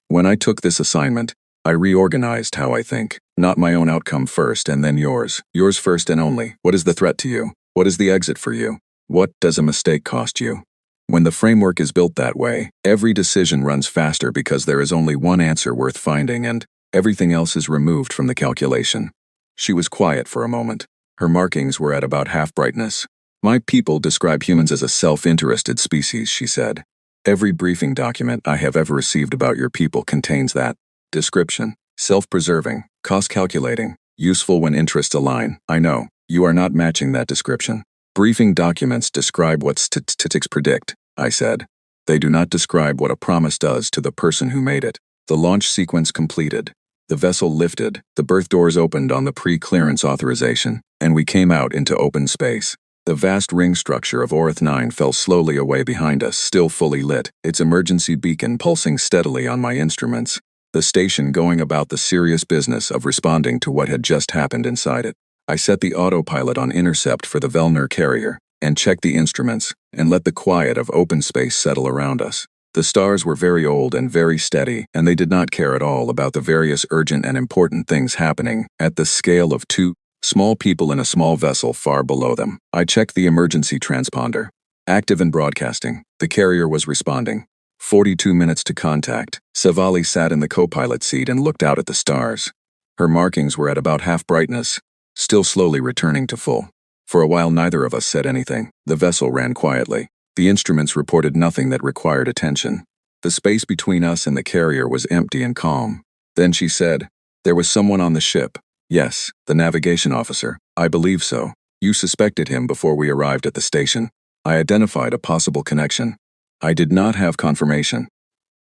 When I took this assignment, I reorganized how I think. Not my own outcome first and then yours. Yours first and only. What is the threat to you? What is the exit for you? What does a mistake cost you? When the framework is built that way, every decision runs faster because there is only one answer worth finding and everything else is removed from the calculation. She was quiet for a moment. Her markings were at about half brightness. "My people describe humans as a self-interested species," she said. "Every briefing document I have ever received about your people contains that description. Self-preserving, cost-calculating, useful when interests align. I know, you are not matching that description. Briefing documents describe what statistics predict," I said. "They do not describe what a promise does to the person who made it." The launch sequence completed. The vessel lifted, the berth doors opened on the pre-clearance authorization, and we came out into open space. The vast ring structure of Orith 9 fell slowly away behind us, still fully lit, its emergency beacon pulsing steadily on my instruments, the station going about the serious business of responding to what had just happened inside it. I set the autopilot on intercept for the Vellner carrier, and checked the instruments, and let the quiet of open space settle around us. The stars were very old and very steady, and they did not care at all about the various urgent and important things happening at the scale of two small people in a small vessel far below them. I checked the emergency transponder. Active and broadcasting. The carrier was responding. 42 minutes to contact. Savali sat in the co-pilot seat and looked out at the stars. Her markings were at about half brightness, still slowly returning to full. For a while neither of us said anything. The vessel ran quietly. The instruments reported nothing that required attention. The space between us and the carrier was empty and calm. Then she said, "There was someone on the ship." "Yes, the navigation officer. I believe so. You suspected him before we arrived at the station." I identified a possible connection. "I did not have confirmation."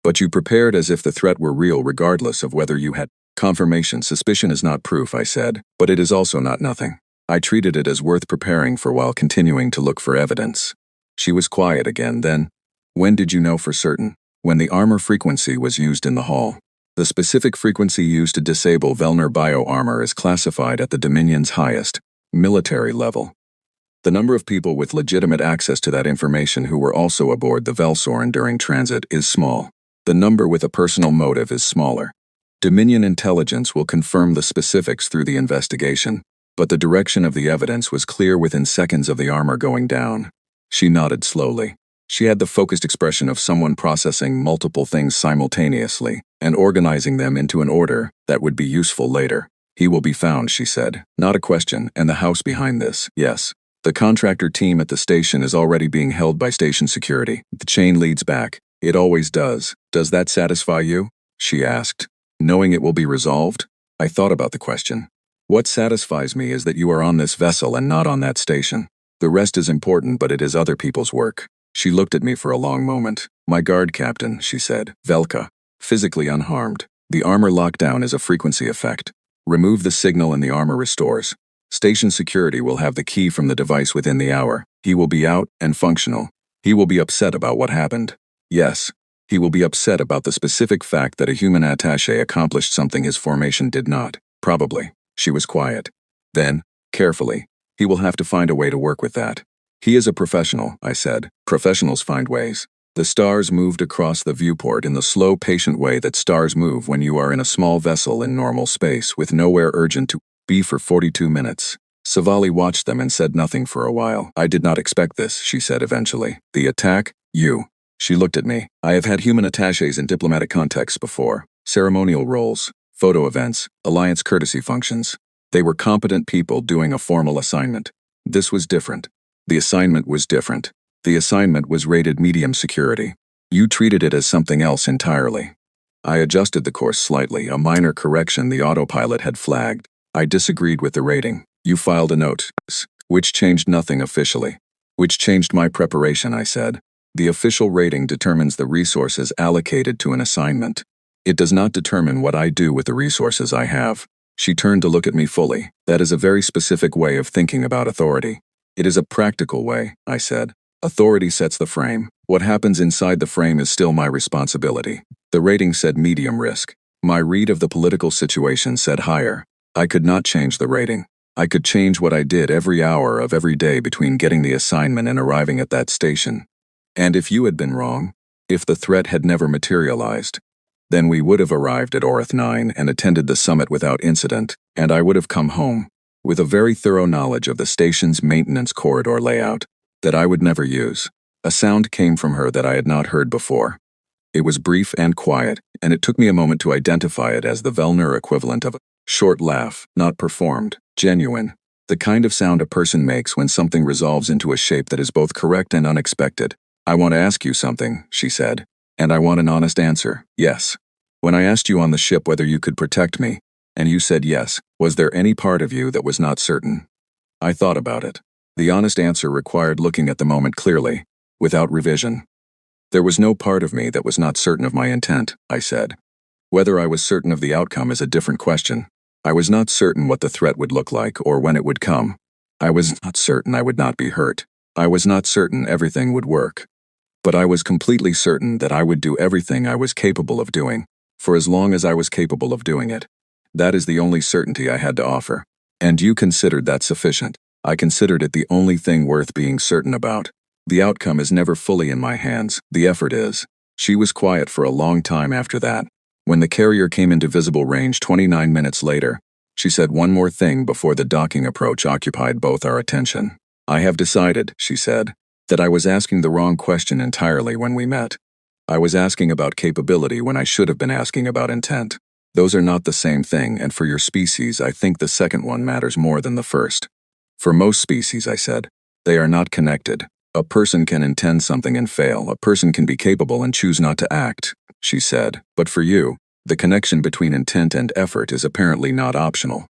"But you prepared as if the threat were real regardless of whether you had confirmation." "Suspicion is not proof," I said, "but it is also not nothing. I treated it as worth preparing for while continuing to look for evidence." She was quiet again. Then, "When did you know for certain?" "When the armor frequency was used in the hall." The specific frequency used to disable Velner bioarmor is classified at the Dominion's highest, military level. The number of people with legitimate access to that information who were also aboard the Velsorn during transit is small. The number with a personal motive is smaller. Dominion intelligence will confirm the specifics through the investigation, but the direction of the evidence was clear within seconds of the armor going down. She nodded slowly. She had the focused expression of someone processing multiple things simultaneously and organizing them into an order that would be useful later. "He will be found," she said. "Not a question, and the house behind this." "Yes. The contractor team at the station is already being held by station security. The chain leads back. It always does. Does that satisfy you?" she asked. "Knowing it will be resolved?" I thought about the question. "What satisfies me is that you are on this vessel and not on that station. The rest is important, but it is other people's work." She looked at me for a long moment. "My guard captain," she said. "Velka. Physically unharmed. The armor lockdown is a frequency effect. Remove the signal and the armor restores. Station security will have the key from the device within the hour. He will be out and functional. He will be upset about what happened. Yes, he will be upset about the specific fact that a human attaché accomplished something his formation did not. Probably." She was quiet. Then, carefully, "He will have to find a way to work with that." "He is a professional," I said. "Professionals find ways." The stars moved across the viewport in the slow, patient way that stars move when you are in a small vessel in normal space with nowhere urgent to be for 42 minutes. Savali watched them and said nothing for a while. "I did not expect this," she said eventually. "The attack? You." She looked at me. "I have had human attachés in diplomatic contexts before. Ceremonial roles, photo events, alliance courtesy functions. They were competent people doing a formal assignment. This was different. The assignment was different. The assignment was rated medium security. You treated it as something else entirely." I adjusted the course slightly, a minor correction the autopilot had flagged. "I disagreed with the rating. You filed a note, which changed nothing officially." "Which changed my preparation," I said. "The official rating determines the resources allocated to an assignment. It does not determine what I do with the resources I have." She turned to look at me fully. "That is a very specific way of thinking about authority." "It is a practical way," I said. "Authority sets the frame. What happens inside the frame is still my responsibility." The rating said medium risk. My read of the political situation said higher. I could not change the rating. I could change what I did every hour of every day between getting the assignment and arriving at that station. And if you had been wrong, if the threat had never materialized, then we would have arrived at Orith 9 and attended the summit without incident, and I would have come home with a very thorough knowledge of the station's maintenance corridor layout that I would never use. A sound came from her that I had not heard before. It was brief and quiet, and it took me a moment to identify it as the Velner equivalent of a short laugh, not performed, genuine. The kind of sound a person makes when something resolves into a shape that is both correct and unexpected. "I want to ask you something," she said. "And I want an honest answer." "Yes." "When I asked you on the ship whether you could protect me, and you said yes, was there any part of you that was not certain?" I thought about it. The honest answer required looking at the moment clearly, without revision. "There was no part of me that was not certain of my intent," I said. "Whether I was certain of the outcome is a different question. I was not certain what the threat would look like or when it would come. I was not certain I would not be hurt. I was not certain everything would work. But I was completely certain that I would do everything I was capable of doing, for as long as I was capable of doing it. That is the only certainty I had to offer. And you considered that sufficient. I considered it the only thing worth being certain about. The outcome is never fully in my hands, the effort is." She was quiet for a long time after that. When the carrier came into visible range 29 minutes later, she said one more thing before the docking approach occupied both our attention. "I have decided," she said, "that I was asking the wrong question entirely when we met. I was asking about capability when I should have been asking about intent. Those are not the same thing, and for your species, I think the second one matters more than the first." "For most species," I said, "they are not connected. A person can intend something and fail. A person can be capable and choose not to act," she said. "But for you, the connection between intent and effort is apparently not optional.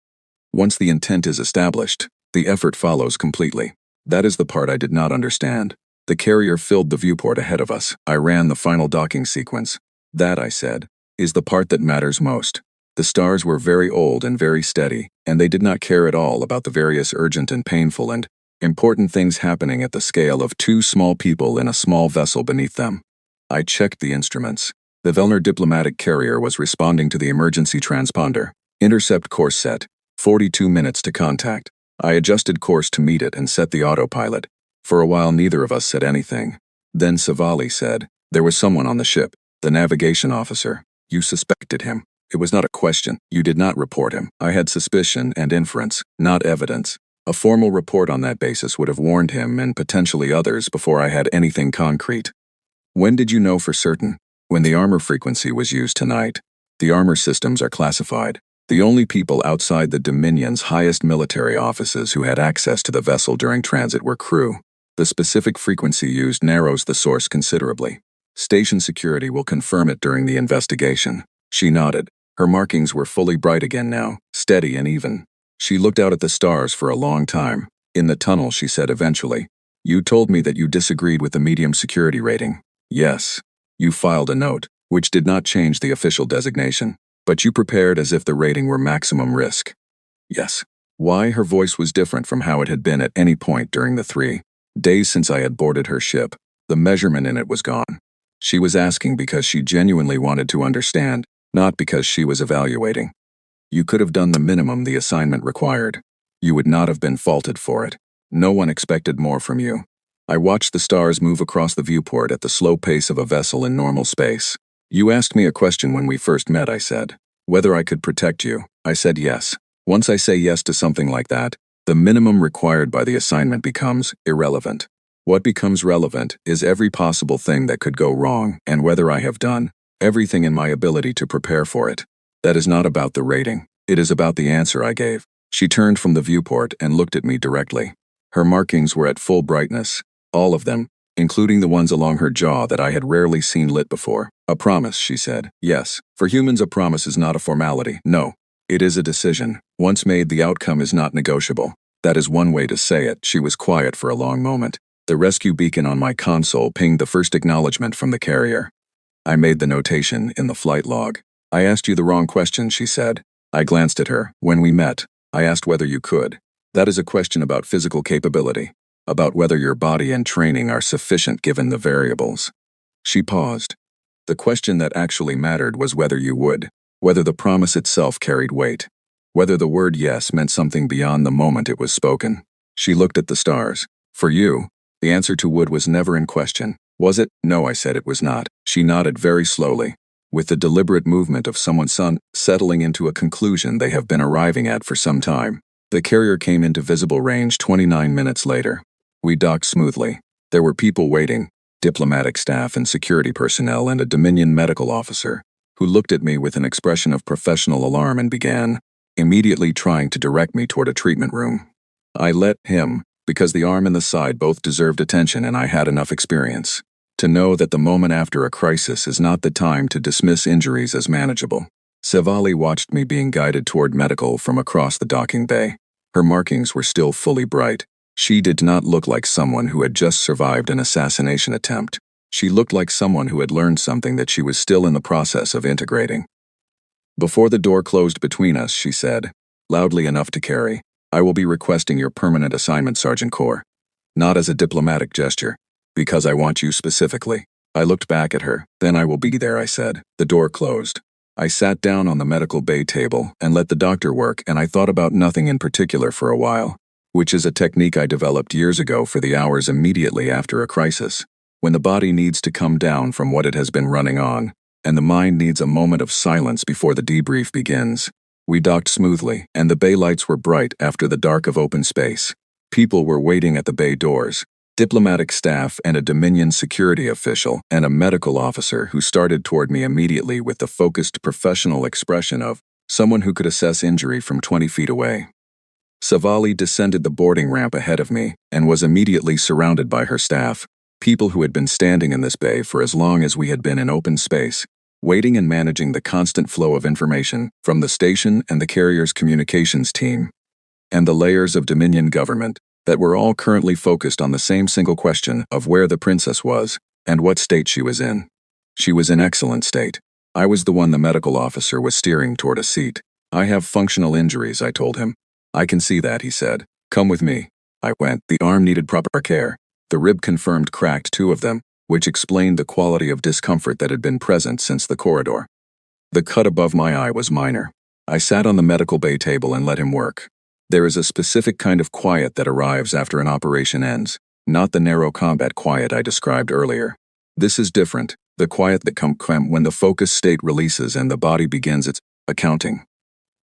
Once the intent is established, the effort follows completely." That is the part I did not understand. The carrier filled the viewport ahead of us. I ran the final docking sequence. "That," I said, "is the part that matters most." The stars were very old and very steady, and they did not care at all about the various urgent and painful and important things happening at the scale of two small people in a small vessel beneath them. I checked the instruments. The Vellner diplomatic carrier was responding to the emergency transponder. "Intercept course set. 42 minutes to contact." I adjusted course to meet it and set the autopilot. For a while neither of us said anything. Then Savali said, "There was someone on the ship, the navigation officer. You suspected him. It was not a question. You did not report him. I had suspicion and inference, not evidence. A formal report on that basis would have warned him and potentially others before I had anything concrete." "When did you know for certain?" "When the armor frequency was used tonight. The armor systems are classified. The only people outside the Dominion's highest military offices who had access to the vessel during transit were crew. The specific frequency used narrows the source considerably. Station security will confirm it during the investigation." She nodded. Her markings were fully bright again now, steady and even. She looked out at the stars for a long time. "In the tunnel," she said eventually, "you told me that you disagreed with the medium security rating." "Yes. You filed a note, which did not change the official designation. But you prepared as if the rating were maximum risk." "Yes." Why? Her voice was different from how it had been at any point during the 3 days since I had boarded her ship. The measurement in it was gone. She was asking because she genuinely wanted to understand, not because she was evaluating. "You could have done the minimum the assignment required. You would not have been faulted for it. No one expected more from you." I watched the stars move across the viewport at the slow pace of a vessel in normal space. "You asked me a question when we first met," I said. "Whether I could protect you." I said yes. Once I say yes to something like that, the minimum required by the assignment becomes irrelevant. What becomes relevant is every possible thing that could go wrong and whether I have done everything in my ability to prepare for it. That is not about the rating. It is about the answer I gave. She turned from the viewport and looked at me directly. Her markings were at full brightness, all of them, including the ones along her jaw that I had rarely seen lit before. "A promise," she said. "Yes. For humans, a promise is not a formality. No. It is a decision. Once made, the outcome is not negotiable. That is one way to say it." She was quiet for a long moment. The rescue beacon on my console pinged the first acknowledgement from the carrier. I made the notation in the flight log. "I asked you the wrong question," she said. I glanced at her. "When we met, I asked whether you could. That is a question about physical capability, about whether your body and training are sufficient given the variables." She paused. "The question that actually mattered was whether you would, whether the promise itself carried weight, whether the word yes meant something beyond the moment it was spoken." She looked at the stars. "For you, the answer to would was never in question. Was it?" "No," I said, "it was not." She nodded very slowly, with the deliberate movement of someone settling into a conclusion they have been arriving at for some time. The carrier came into visible range 29 minutes later. We docked smoothly. There were people waiting, diplomatic staff and security personnel and a Dominion medical officer, who looked at me with an expression of professional alarm and began immediately trying to direct me toward a treatment room. I let him, because the arm and the side both deserved attention and I had enough experience to know that the moment after a crisis is not the time to dismiss injuries as manageable. Savali watched me being guided toward medical from across the docking bay. Her markings were still fully bright. She did not look like someone who had just survived an assassination attempt. She looked like someone who had learned something that she was still in the process of integrating. Before the door closed between us, she said, loudly enough to carry, "I will be requesting your permanent assignment, Sergeant Corps." Not as a diplomatic gesture, because I want you specifically. I looked back at her. "Then I will be there," I said. The door closed. I sat down on the medical bay table and let the doctor work, and I thought about nothing in particular for a while, which is a technique I developed years ago for the hours immediately after a crisis. when the body needs to come down from what it has been running on, and the mind needs a moment of silence before the debrief begins. We docked smoothly, and the bay lights were bright after the dark of open space. People were waiting at the bay doors. Diplomatic staff and a Dominion security official and a medical officer who started toward me immediately with the focused professional expression of someone who could assess injury from 20 feet away. Savali descended the boarding ramp ahead of me and was immediately surrounded by her staff, people who had been standing in this bay for as long as we had been in open space, waiting and managing the constant flow of information from the station and the carrier's communications team, and the layers of Dominion government that were all currently focused on the same single question of where the princess was and what state she was in. She was in excellent state. I was the one the medical officer was steering toward a seat. I have functional injuries, I told him. I can see that, he said. Come with me. I went. The arm needed proper care. The rib confirmed cracked 2 of them, which explained the quality of discomfort that had been present since the corridor. The cut above my eye was minor. I sat on the medical bay table and let him work. There is a specific kind of quiet that arrives after an operation ends, not the narrow combat quiet I described earlier. This is different, the quiet that comes when the focus state releases and the body begins its accounting.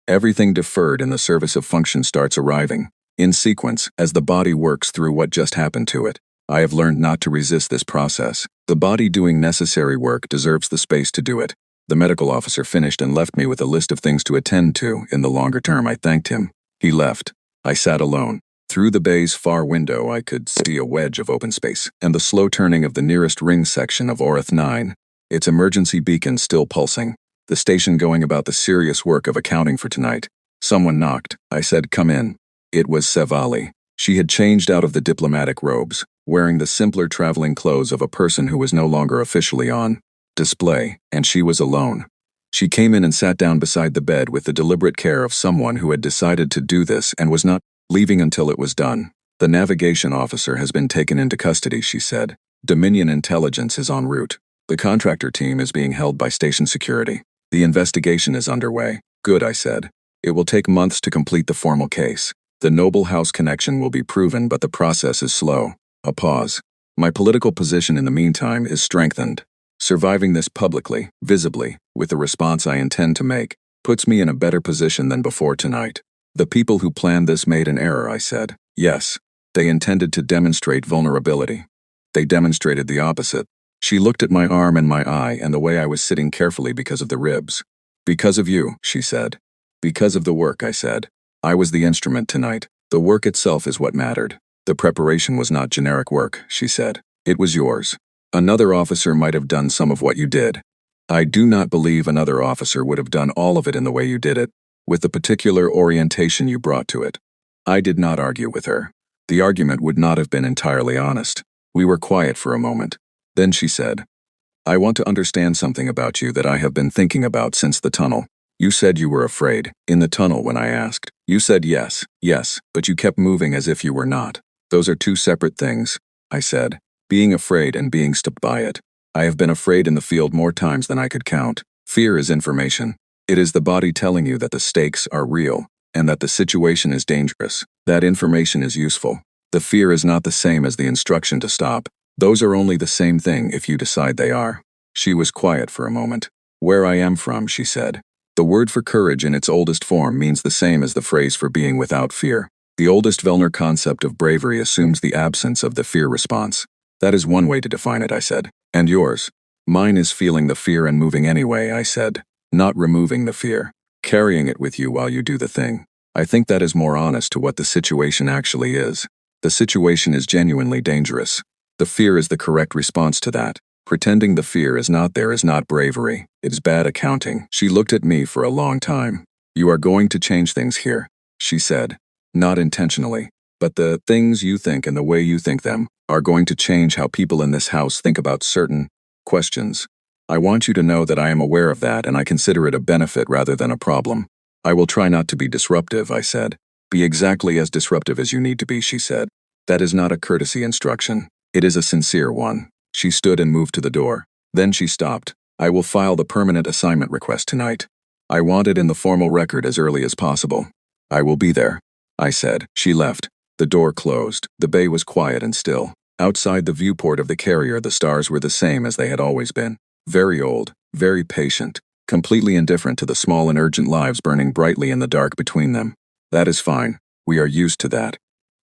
Everything deferred in the service of function starts arriving, in sequence, as the body works through what just happened to it. I have learned not to resist this process. The body doing necessary work deserves the space to do it. The medical officer finished and left me with a list of things to attend to in the longer term. I thanked him. He left. I sat alone. Through the bay's far window I could see a wedge of open space and the slow turning of the nearest ring section of Orith 9, its emergency beacon still pulsing, the station going about the serious work of accounting for tonight. Someone knocked. I said, "Come in." It was Savali. She had changed out of the diplomatic robes, wearing the simpler traveling clothes of a person who was no longer officially on display, and she was alone. She came in and sat down beside the bed with the deliberate care of someone who had decided to do this and was not leaving until it was done. The navigation officer has been taken into custody, she said. Dominion intelligence is en route. The contractor team is being held by station security. The investigation is underway. Good, I said. It will take months to complete the formal case. The Noble House connection will be proven, but the process is slow. A pause. My political position in the meantime is strengthened. Surviving this publicly, visibly, with the response I intend to make, puts me in a better position than before tonight. The people who planned this made an error, I said. Yes, they intended to demonstrate vulnerability. They demonstrated the opposite. She looked at my arm and my eye and the way I was sitting carefully because of the ribs. Because of you, she said. Because of the work, I said. I was the instrument tonight. The work itself is what mattered. The preparation was not generic work, she said. It was yours. Another officer might have done some of what you did. I do not believe another officer would have done all of it in the way you did it, with the particular orientation you brought to it. I did not argue with her. The argument would not have been entirely honest. We were quiet for a moment. Then she said, I want to understand something about you that I have been thinking about since the tunnel. You said you were afraid, in the tunnel when I asked. You said yes, but you kept moving as if you were not. Those are 2 separate things, I said. Being afraid and being stopped by it. I have been afraid in the field more times than I could count. Fear is information. It is the body telling you that the stakes are real, and that the situation is dangerous. That information is useful. The fear is not the same as the instruction to stop. Those are only the same thing if you decide they are. She was quiet for a moment. Where I am from, she said. The word for courage in its oldest form means the same as the phrase for being without fear. The oldest Vellner concept of bravery assumes the absence of the fear response. That is one way to define it, I said. And yours? Mine is feeling the fear and moving anyway, I said. Not removing the fear. Carrying it with you while you do the thing. I think that is more honest to what the situation actually is. The situation is genuinely dangerous. The fear is the correct response to that. Pretending the fear is not there is not bravery. It is bad accounting. She looked at me for a long time. You are going to change things here, she said. Not intentionally. But the things you think and the way you think them are going to change how people in this house think about certain questions. I want you to know that I am aware of that and I consider it a benefit rather than a problem. I will try not to be disruptive, I said. Be exactly as disruptive as you need to be, she said. That is not a courtesy instruction. It is a sincere one. She stood and moved to the door. Then she stopped. I will file the permanent assignment request tonight. I want it in the formal record as early as possible. I will be there, I said. She left. The door closed. The bay was quiet and still. Outside the viewport of the carrier, the stars were the same as they had always been. Very old, very patient, completely indifferent to the small and urgent lives burning brightly in the dark between them. That is fine. We are used to that.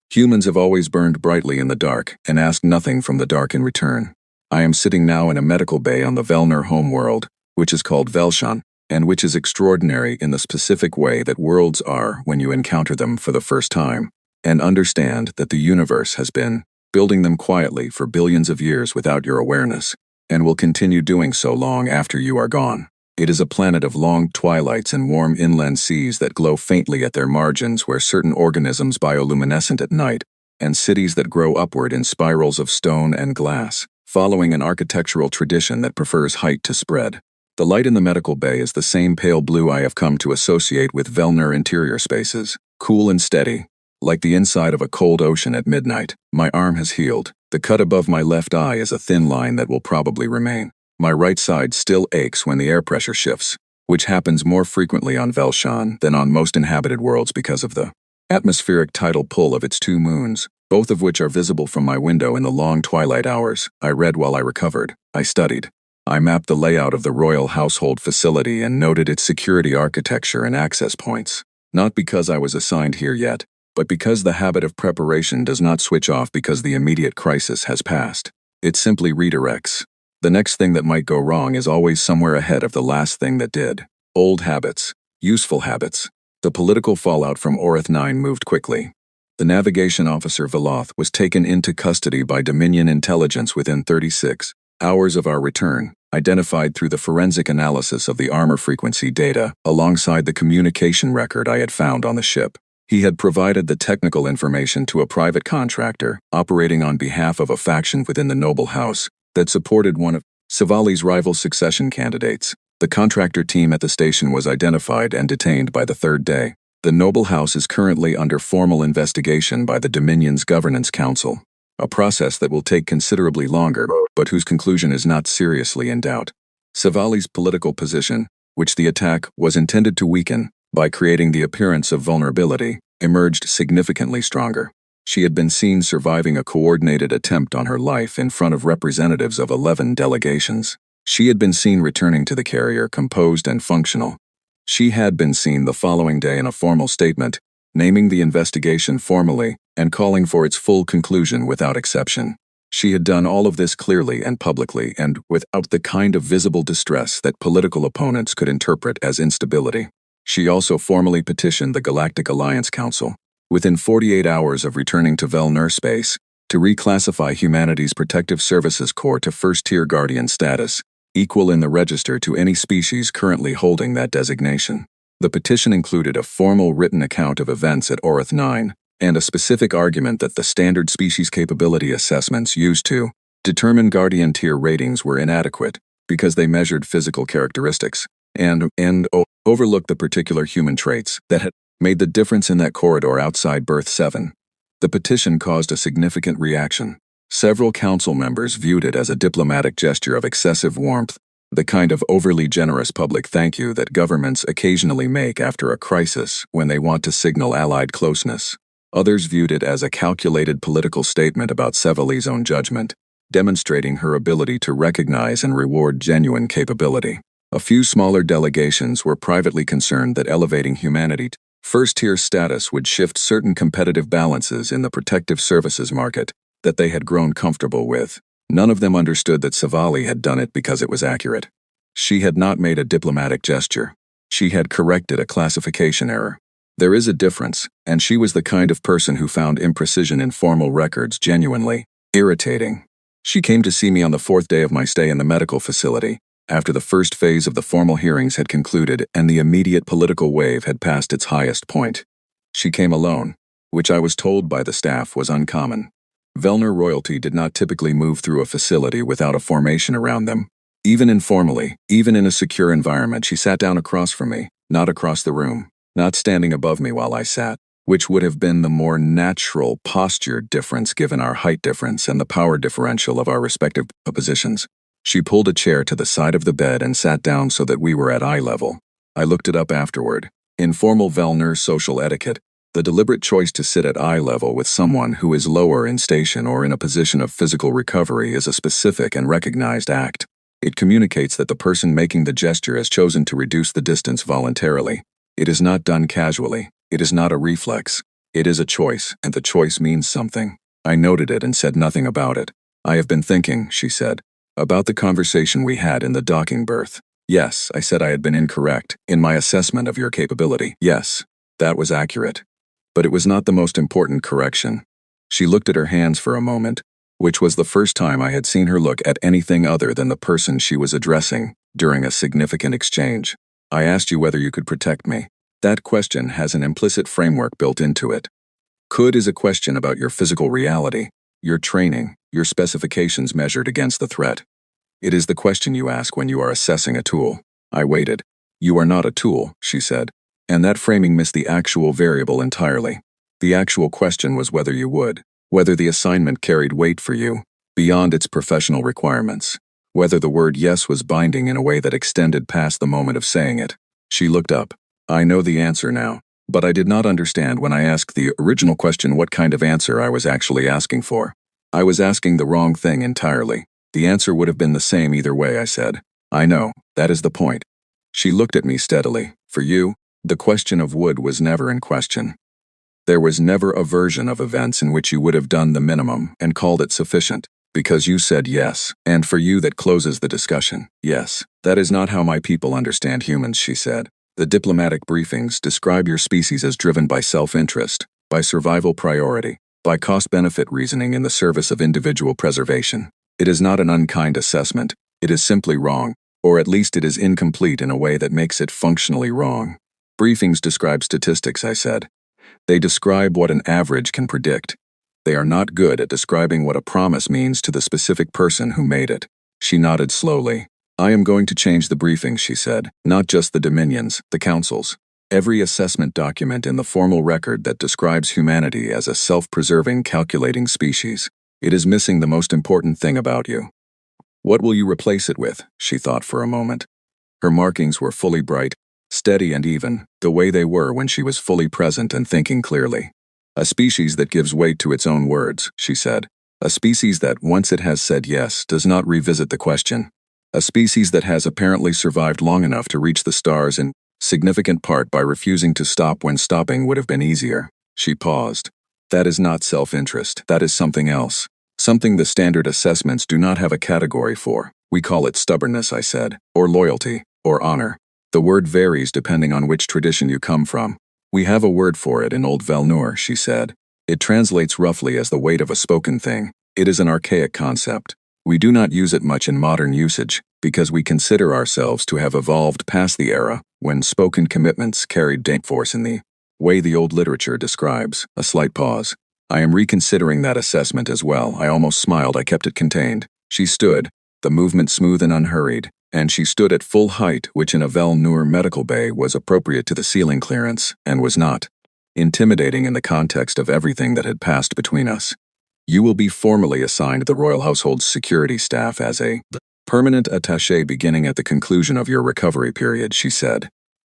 Humans have always burned brightly in the dark and asked nothing from the dark in return. I am sitting now in a medical bay on the Velner homeworld, which is called Velshan, and which is extraordinary in the specific way that worlds are when you encounter them for the first time, and understand that the universe has been building them quietly for billions of years without your awareness, and will continue doing so long after you are gone. It is a planet of long twilights and warm inland seas that glow faintly at their margins, where certain organisms bioluminescent at night, and cities that grow upward in spirals of stone and glass, following an architectural tradition that prefers height to spread. The light in the medical bay is the same pale blue I have come to associate with Velner interior spaces, cool and steady, like the inside of a cold ocean at midnight. My arm has healed. The cut above my left eye is a thin line that will probably remain. My right side still aches when the air pressure shifts, which happens more frequently on Velshan than on most inhabited worlds because of the atmospheric tidal pull of its two moons, both of which are visible from my window in the long twilight hours. I read while I recovered. I studied. I mapped the layout of the royal household facility and noted its security architecture and access points. Not because I was assigned here yet, but because the habit of preparation does not switch off because the immediate crisis has passed. It simply redirects. The next thing that might go wrong is always somewhere ahead of the last thing that did. Old habits. Useful habits. The political fallout from Orith 9 moved quickly. The navigation officer Veloth was taken into custody by Dominion intelligence within 36 hours of our return, identified through the forensic analysis of the armor frequency data alongside the communication record I had found on the ship. He had provided the technical information to a private contractor operating on behalf of a faction within the noble house that supported one of Savali's rival succession candidates. The contractor team at the station was identified and detained by the third day. The noble house is currently under formal investigation by the Dominion's Governance Council, a process that will take considerably longer, but whose conclusion is not seriously in doubt. Savali's political position, which the attack was intended to weaken by creating the appearance of vulnerability, emerged significantly stronger. She had been seen surviving a coordinated attempt on her life in front of representatives of 11 delegations. She had been seen returning to the carrier composed and functional. She had been seen the following day in a formal statement, naming the investigation formally and calling for its full conclusion without exception. She had done all of this clearly and publicly and without the kind of visible distress that political opponents could interpret as instability. She also formally petitioned the Galactic Alliance Council, within 48 hours of returning to Velner space, to reclassify Humanity's Protective Services Corps to First-Tier Guardian status, equal in the register to any species currently holding that designation. The petition included a formal written account of events at Orith 9, and a specific argument that the standard species capability assessments used to determine Guardian tier ratings were inadequate because they measured physical characteristics and overlooked the particular human traits that had made the difference in that corridor outside Berth 7. The petition caused a significant reaction. Several council members viewed it as a diplomatic gesture of excessive warmth, the kind of overly generous public thank you that governments occasionally make after a crisis when they want to signal allied closeness. Others viewed it as a calculated political statement about Savali's own judgment, demonstrating her ability to recognize and reward genuine capability. A few smaller delegations were privately concerned that elevating humanity to first-tier status would shift certain competitive balances in the protective services market that they had grown comfortable with. None of them understood that Savali had done it because it was accurate. She had not made a diplomatic gesture. She had corrected a classification error. There is a difference, and she was the kind of person who found imprecision in formal records genuinely irritating. She came to see me on the 4th day of my stay in the medical facility, after the first phase of the formal hearings had concluded and the immediate political wave had passed its highest point. She came alone, which I was told by the staff was uncommon. Velner royalty did not typically move through a facility without a formation around them. Even informally, even in a secure environment, she sat down across from me, not across the room, not standing above me while I sat, which would have been the more natural posture difference given our height difference and the power differential of our respective positions. She pulled a chair to the side of the bed and sat down so that we were at eye level. I looked it up afterward. Informal Velner social etiquette The deliberate choice to sit at eye level with someone who is lower in station or in a position of physical recovery is a specific and recognized act. It communicates that the person making the gesture has chosen to reduce the distance voluntarily. It is not done casually. It is not a reflex. It is a choice, and the choice means something. I noted it and said nothing about it. I have been thinking, she said, about the conversation we had in the docking berth. Yes, I said I had been incorrect in my assessment of your capability. Yes, that was accurate. But it was not the most important correction. She looked at her hands for a moment, which was the first time I had seen her look at anything other than the person she was addressing during a significant exchange. I asked you whether you could protect me. That question has an implicit framework built into it. Could is a question about your physical reality, your training, your specifications measured against the threat. It is the question you ask when you are assessing a tool. I waited. You are not a tool, she said. And that framing missed the actual variable entirely. The actual question was whether you would, whether the assignment carried weight for you, beyond its professional requirements, whether the word yes was binding in a way that extended past the moment of saying it. She looked up. I know the answer now, but I did not understand when I asked the original question what kind of answer I was actually asking for. I was asking the wrong thing entirely. The answer would have been the same either way, I said. I know, that is the point. She looked at me steadily. For you, the question of would was never in question. There was never a version of events in which you would have done the minimum and called it sufficient, because you said yes, and for you that closes the discussion. Yes, that is not how my people understand humans, she said. The diplomatic briefings describe your species as driven by self-interest, by survival priority, by cost-benefit reasoning in the service of individual preservation. It is not an unkind assessment. It is simply wrong, or at least it is incomplete in a way that makes it functionally wrong. Briefings describe statistics, I said. They describe what an average can predict. They are not good at describing what a promise means to the specific person who made it. She nodded slowly. I am going to change the briefing, she said, not just the dominions, the councils. Every assessment document in the formal record that describes humanity as a self-preserving, calculating species. It is missing the most important thing about you. What will you replace it with? She thought for a moment. Her markings were fully bright, steady and even, the way they were when she was fully present and thinking clearly. A species that gives weight to its own words, she said. A species that, once it has said yes, does not revisit the question. A species that has apparently survived long enough to reach the stars in significant part by refusing to stop when stopping would have been easier. She paused. That is not self-interest. That is something else. Something the standard assessments do not have a category for. We call it stubbornness, I said, or loyalty, or honor. The word varies depending on which tradition you come from. We have a word for it in Old Velnur, she said. It translates roughly as the weight of a spoken thing. It is an archaic concept. We do not use it much in modern usage, because we consider ourselves to have evolved past the era when spoken commitments carried force in the way the old literature describes. A slight pause. I am reconsidering that assessment as well. I almost smiled. I kept it contained. She stood, the movement smooth and unhurried, and she stood at full height, which in a Velnur medical bay was appropriate to the ceiling clearance, and was not intimidating in the context of everything that had passed between us. You will be formally assigned the Royal Household's security staff as a permanent attaché beginning at the conclusion of your recovery period, she said,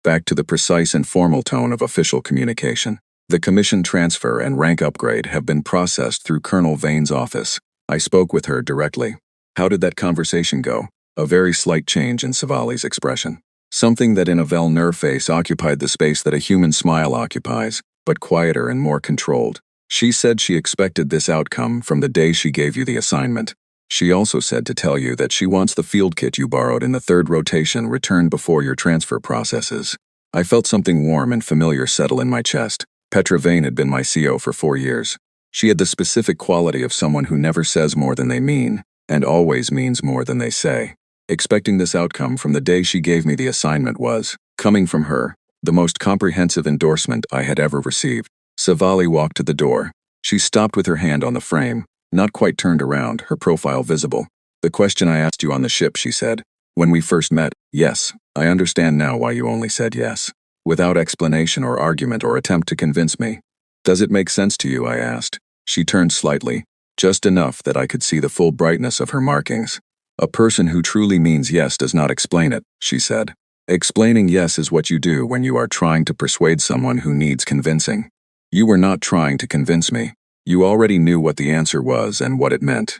back to the precise and formal tone of official communication. The commission transfer and rank upgrade have been processed through Colonel Vane's office. I spoke with her directly. How did that conversation go? A very slight change in Savali's expression. Something that in a Velnur face occupied the space that a human smile occupies, but quieter and more controlled. She said she expected this outcome from the day she gave you the assignment. She also said to tell you that she wants the field kit you borrowed in the third rotation returned before your transfer processes. I felt something warm and familiar settle in my chest. Petra Vane had been my CO for 4 years. She had the specific quality of someone who never says more than they mean, and always means more than they say. Expecting this outcome from the day she gave me the assignment was, coming from her, the most comprehensive endorsement I had ever received. Savali walked to the door. She stopped with her hand on the frame, not quite turned around, her profile visible. The question I asked you on the ship, she said. When we first met, yes, I understand now why you only said yes. Without explanation or argument or attempt to convince me. Does it make sense to you, I asked. She turned slightly, just enough that I could see the full brightness of her markings. A person who truly means yes does not explain it, she said. Explaining yes is what you do when you are trying to persuade someone who needs convincing. You were not trying to convince me. You already knew what the answer was and what it meant.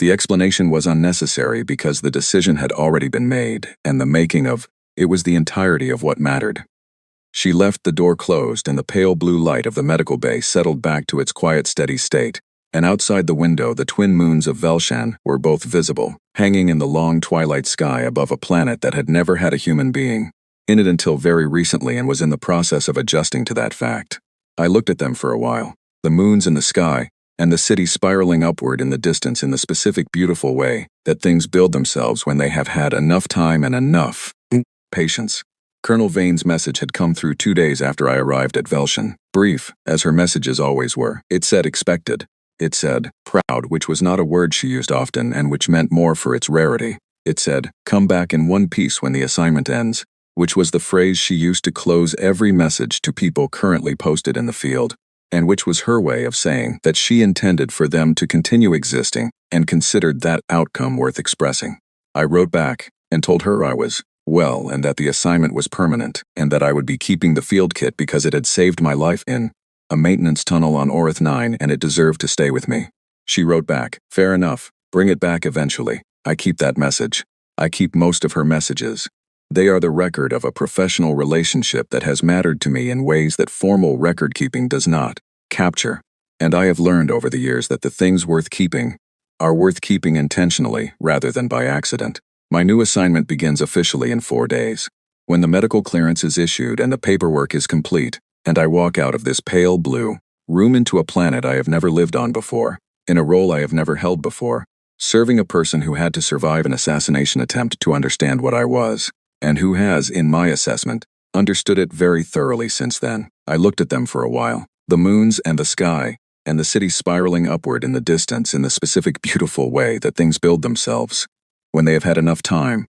The explanation was unnecessary because the decision had already been made, and the making of it was the entirety of what mattered. She left the door closed, and the pale blue light of the medical bay settled back to its quiet, steady state, and outside the window the twin moons of Velshan were both visible, hanging in the long twilight sky above a planet that had never had a human being in it until very recently and was in the process of adjusting to that fact. I looked at them for a while, the moons in the sky, and the city spiraling upward in the distance in the specific beautiful way that things build themselves when they have had enough time and enough patience. Colonel Vane's message had come through 2 days after I arrived at Velshan. Brief, as her messages always were. It said expected. It said proud, which was not a word she used often and which meant more for its rarity. It said come back in one piece when the assignment ends, which was the phrase she used to close every message to people currently posted in the field, and which was her way of saying that she intended for them to continue existing and considered that outcome worth expressing. I wrote back and told her I was well and that the assignment was permanent and that I would be keeping the field kit because it had saved my life in a maintenance tunnel on Orith 9 and it deserved to stay with me. She wrote back, fair enough, bring it back eventually. I keep that message. I keep most of her messages. They are the record of a professional relationship that has mattered to me in ways that formal record-keeping does not capture. And I have learned over the years that the things worth keeping are worth keeping intentionally rather than by accident. My new assignment begins officially in 4 days. When the medical clearance is issued and the paperwork is complete, and I walk out of this pale blue room into a planet I have never lived on before, in a role I have never held before, serving a person who had to survive an assassination attempt to understand what I was, and who has, in my assessment, understood it very thoroughly since then. I looked at them for a while, the moons and the sky, and the city spiraling upward in the distance in the specific beautiful way that things build themselves. When they have had enough time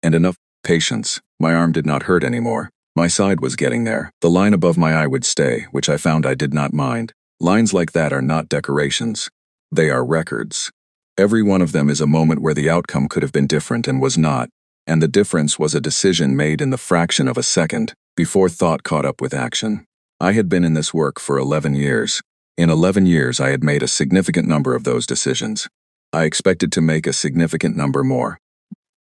and enough patience, my arm did not hurt anymore. My side was getting there. The line above my eye would stay, which I found I did not mind. Lines like that are not decorations. They are records. Every one of them is a moment where the outcome could have been different and was not, and the difference was a decision made in the fraction of a second, before thought caught up with action. I had been in this work for 11 years. In 11 years I had made a significant number of those decisions. I expected to make a significant number more.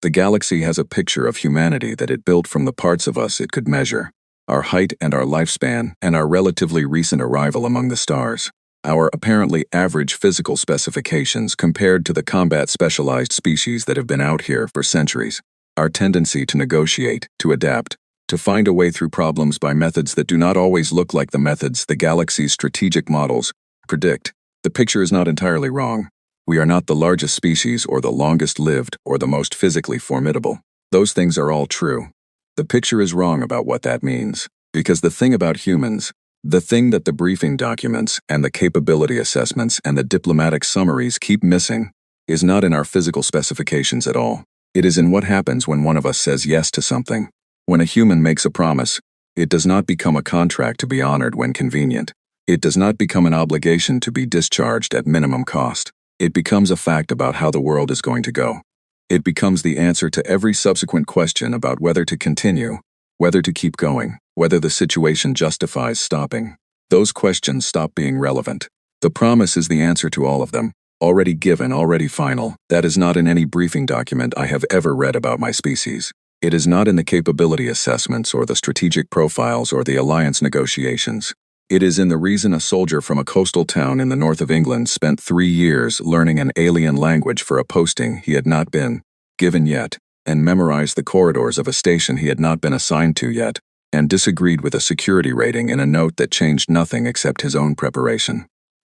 The galaxy has a picture of humanity that it built from the parts of us it could measure, our height and our lifespan and our relatively recent arrival among the stars, our apparently average physical specifications compared to the combat-specialized species that have been out here for centuries, our tendency to negotiate, to adapt, to find a way through problems by methods that do not always look like the methods the galaxy's strategic models predict. The picture is not entirely wrong. We are not the largest species or the longest lived or the most physically formidable. Those things are all true. The picture is wrong about what that means, because the thing about humans, the thing that the briefing documents and the capability assessments and the diplomatic summaries keep missing, is not in our physical specifications at all. It is in what happens when one of us says yes to something. When a human makes a promise, it does not become a contract to be honored when convenient. It does not become an obligation to be discharged at minimum cost. It becomes a fact about how the world is going to go. It becomes the answer to every subsequent question about whether to continue, whether to keep going, whether the situation justifies stopping. Those questions stop being relevant. The promise is the answer to all of them, already given, already final. That is not in any briefing document I have ever read about my species. It is not in the capability assessments or the strategic profiles or the alliance negotiations. It is in the reason a soldier from a coastal town in the north of England spent 3 years learning an alien language for a posting he had not been given yet, and memorized the corridors of a station he had not been assigned to yet, and disagreed with a security rating in a note that changed nothing except his own preparation.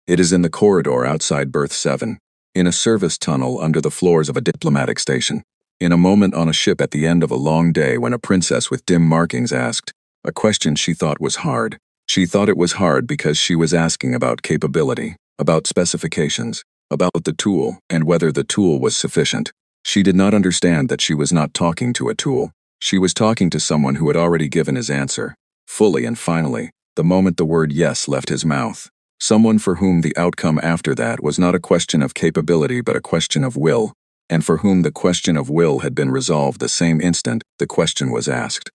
It is in the corridor outside berth 7, in a service tunnel under the floors of a diplomatic station, in a moment on a ship at the end of a long day when a princess with dim markings asked a question she thought was hard. She thought it was hard because she was asking about capability, about specifications, about the tool, and whether the tool was sufficient. She did not understand that she was not talking to a tool. She was talking to someone who had already given his answer, fully and finally, the moment the word yes left his mouth. Someone for whom the outcome after that was not a question of capability but a question of will, and for whom the question of will had been resolved the same instant the question was asked.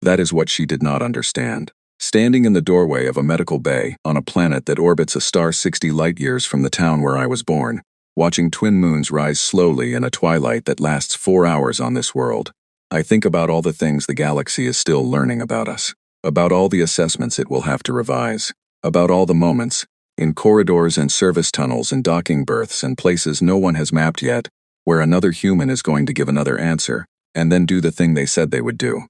That is what she did not understand. Standing in the doorway of a medical bay on a planet that orbits a star 60 light-years from the town where I was born, watching twin moons rise slowly in a twilight that lasts 4 hours on this world, I think about all the things the galaxy is still learning about us, about all the assessments it will have to revise, about all the moments, in corridors and service tunnels and docking berths and places no one has mapped yet, where another human is going to give another answer, and then do the thing they said they would do.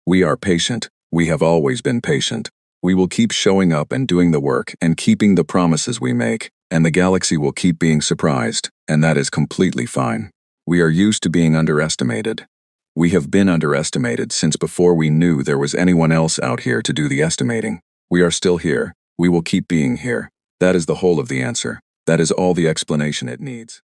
We are patient. We have always been patient. We will keep showing up and doing the work and keeping the promises we make, and the galaxy will keep being surprised, and that is completely fine. We are used to being underestimated. We have been underestimated since before we knew there was anyone else out here to do the estimating. We are still here. We will keep being here. That is the whole of the answer. That is all the explanation it needs.